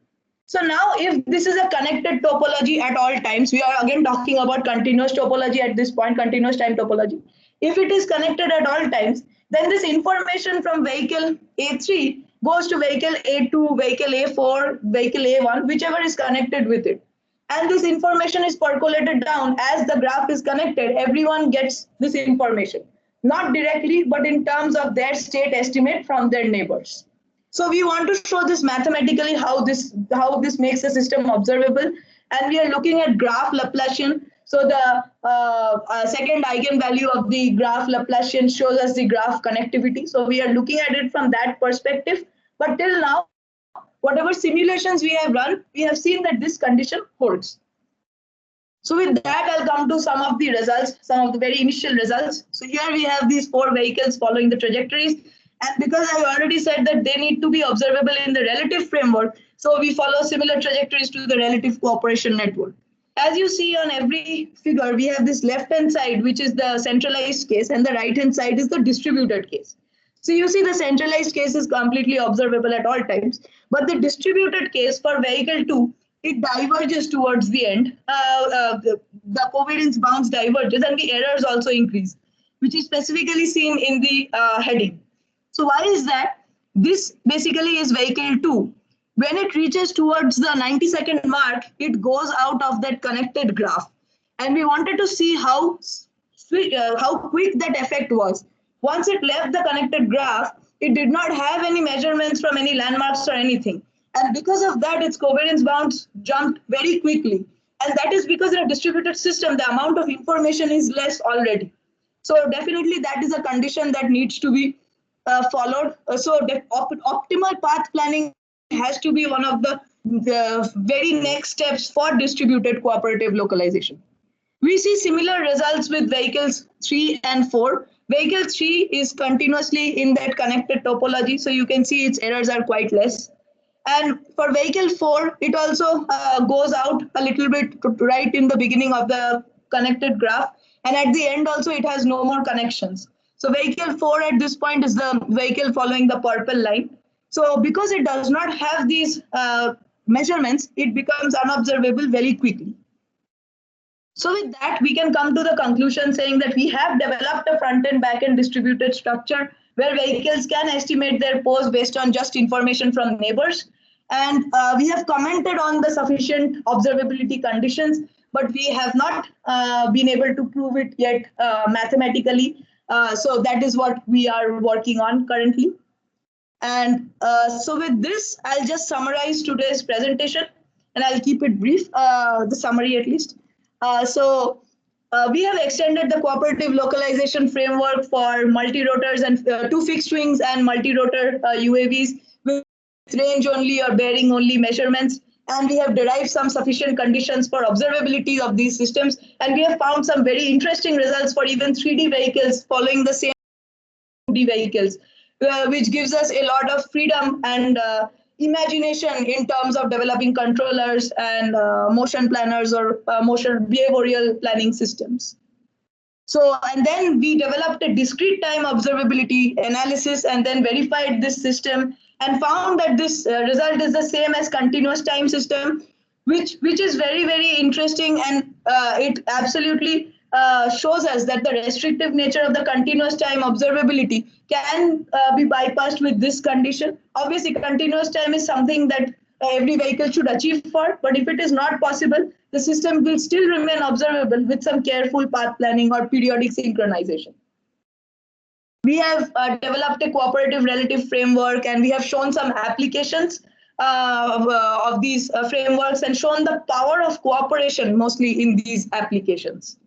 So now if this is a connected topology at all times, we are again talking about continuous topology at this point, continuous time topology. If it is connected at all times, then this information from vehicle A3 goes to vehicle A2, vehicle A4, vehicle A1, whichever is connected with it. And this information is percolated down as the graph is connected. Everyone gets this information, not directly, but in terms of their state estimate from their neighbors. So we want to show this mathematically how this makes the system observable. And we are looking at graph Laplacian. So the second eigenvalue of the graph Laplacian shows us the graph connectivity. So we are looking at it from that perspective. But till now, whatever simulations we have run, we have seen that this condition holds. So with that, I'll come to some of the results, some of the very initial results. So here we have these 4 vehicles following the trajectories. And because I already said that they need to be observable in the relative framework, so we follow similar trajectories to the relative cooperation network. As you see on every figure, we have this left-hand side, which is the centralized case, and the right-hand side is the distributed case. So you see the centralized case is completely observable at all times, but the distributed case for vehicle 2, it diverges towards the end. The covariance bounds diverges and the errors also increase, which is specifically seen in the heading. So why is that? This basically is vehicle 2. When it reaches towards the 90-second mark, it goes out of that connected graph. And we wanted to see how quick that effect was. Once it left the connected graph, it did not have any measurements from any landmarks or anything. And because of that, its covariance bounds jumped very quickly. And that is because in a distributed system, the amount of information is less already. So definitely that is a condition that needs to be followed. So optimal path planning has to be one of the very next steps for distributed cooperative localization. We see similar results with vehicles 3 and 4. Vehicle 3 is continuously in that connected topology, so you can see its errors are quite less. And for vehicle 4, it also goes out a little bit right in the beginning of the connected graph. And at the end also, it has no more connections. So vehicle 4 at this point is the vehicle following the purple line. So because it does not have these measurements, it becomes unobservable very quickly. So with that, we can come to the conclusion saying that we have developed a front and back end distributed structure where vehicles can estimate their pose based on just information from neighbors. And we have commented on the sufficient observability conditions, but we have not been able to prove it yet mathematically. So that is what we are working on currently. And so with this, I'll just summarize today's presentation and I'll keep it brief, the summary at least. We have extended the cooperative localization framework for multi-rotors and 2 fixed wings and multi-rotor UAVs with range only or bearing only measurements. And we have derived some sufficient conditions for observability of these systems. And we have found some very interesting results for even 3D vehicles following the same 2D vehicles, which gives us a lot of freedom and imagination in terms of developing controllers and motion planners or motion behavioral planning systems. So, and then we developed a discrete time observability analysis and then verified this system and found that this result is the same as continuous time system, which is very, very interesting. And it absolutely shows us that the restrictive nature of the continuous time observability can be bypassed with this condition. Obviously, continuous time is something that every vehicle should achieve for, but if it is not possible, the system will still remain observable with some careful path planning or periodic synchronization. We have developed a cooperative relative framework and we have shown some applications of these frameworks and shown the power of cooperation mostly in these applications.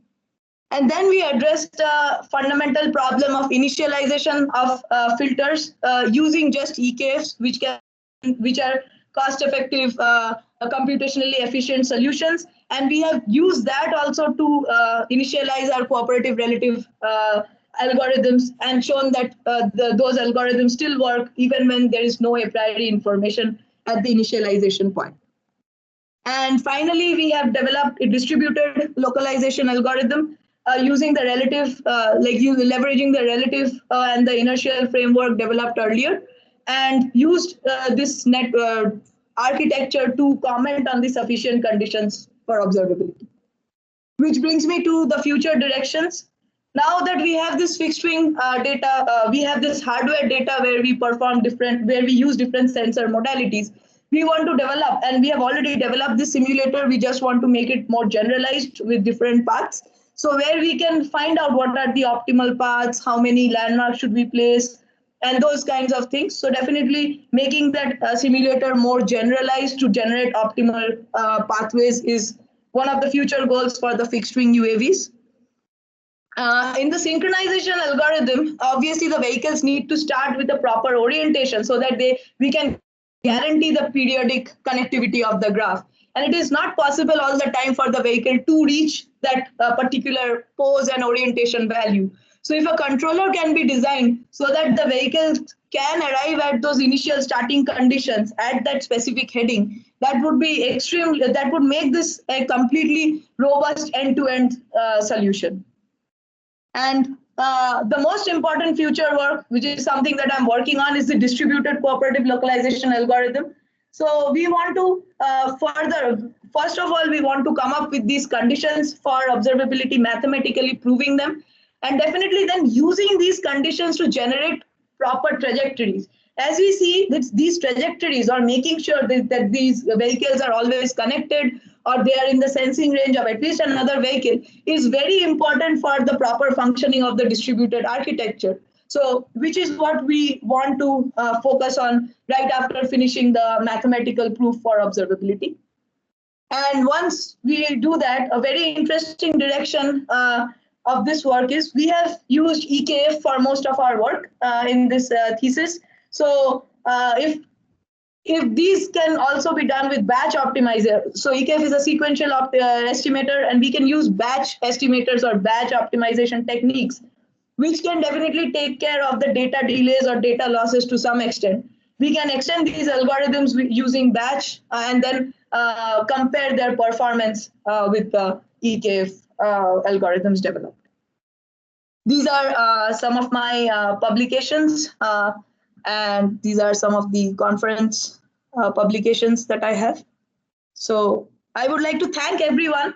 And then we addressed the fundamental problem of initialization of filters using just EKFs, which are cost-effective, computationally efficient solutions. And we have used that also to initialize our cooperative relative algorithms and shown that those algorithms still work even when there is no a priori information at the initialization point. And finally, we have developed a distributed localization algorithm using the relative, leveraging the relative and the inertial framework developed earlier, and used this net architecture to comment on the sufficient conditions for observability. Which brings me to the future directions. Now that we have this fixed wing data, we have this hardware data where we perform where we use different sensor modalities. We want to develop, and we have already developed this simulator. We just want to make it more generalized with different paths. So where we can find out what are the optimal paths, how many landmarks should we place, and those kinds of things. So definitely making that simulator more generalized to generate optimal pathways is one of the future goals for the fixed wing UAVs. In the synchronization algorithm, obviously the vehicles need to start with the proper orientation so that we can guarantee the periodic connectivity of the graph. And it is not possible all the time for the vehicle to reach that particular pose and orientation value. So if a controller can be designed so that the vehicle can arrive at those initial starting conditions at that specific heading, that would be that would make this a completely robust end-to-end solution. And the most important future work, which is something that I'm working on, is the distributed cooperative localization algorithm. So we want to first of all, we want to come up with these conditions for observability, mathematically proving them, and definitely then using these conditions to generate proper trajectories. As we see, these trajectories are making sure that these vehicles are always connected or they are in the sensing range of at least another vehicle is very important for the proper functioning of the distributed architecture. So, which is what we want to focus on right after finishing the mathematical proof for observability. And once we do that, a very interesting direction of this work is we have used EKF for most of our work in this thesis. So if these can also be done with batch optimizer, so EKF is a sequential estimator, and we can use batch estimators or batch optimization techniques, which can definitely take care of the data delays or data losses to some extent. We can extend these algorithms using batch and then compare their performance with the EKF algorithms developed. These are some of my publications, and these are some of the conference publications that I have. So I would like to thank everyone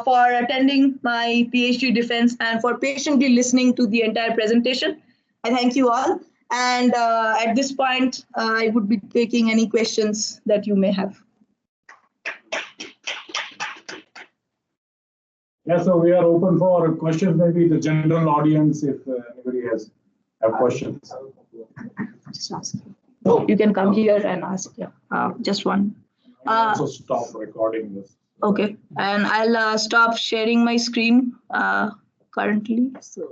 for attending my PhD defense and for patiently listening to the entire presentation. I thank you all. And at this point, I would be taking any questions that you may have. Yeah, so we are open for questions, maybe the general audience, if anybody has questions. Just ask. You can come here and ask. Yeah, just one. Also stop recording this. Okay, and I'll stop sharing my screen currently. So.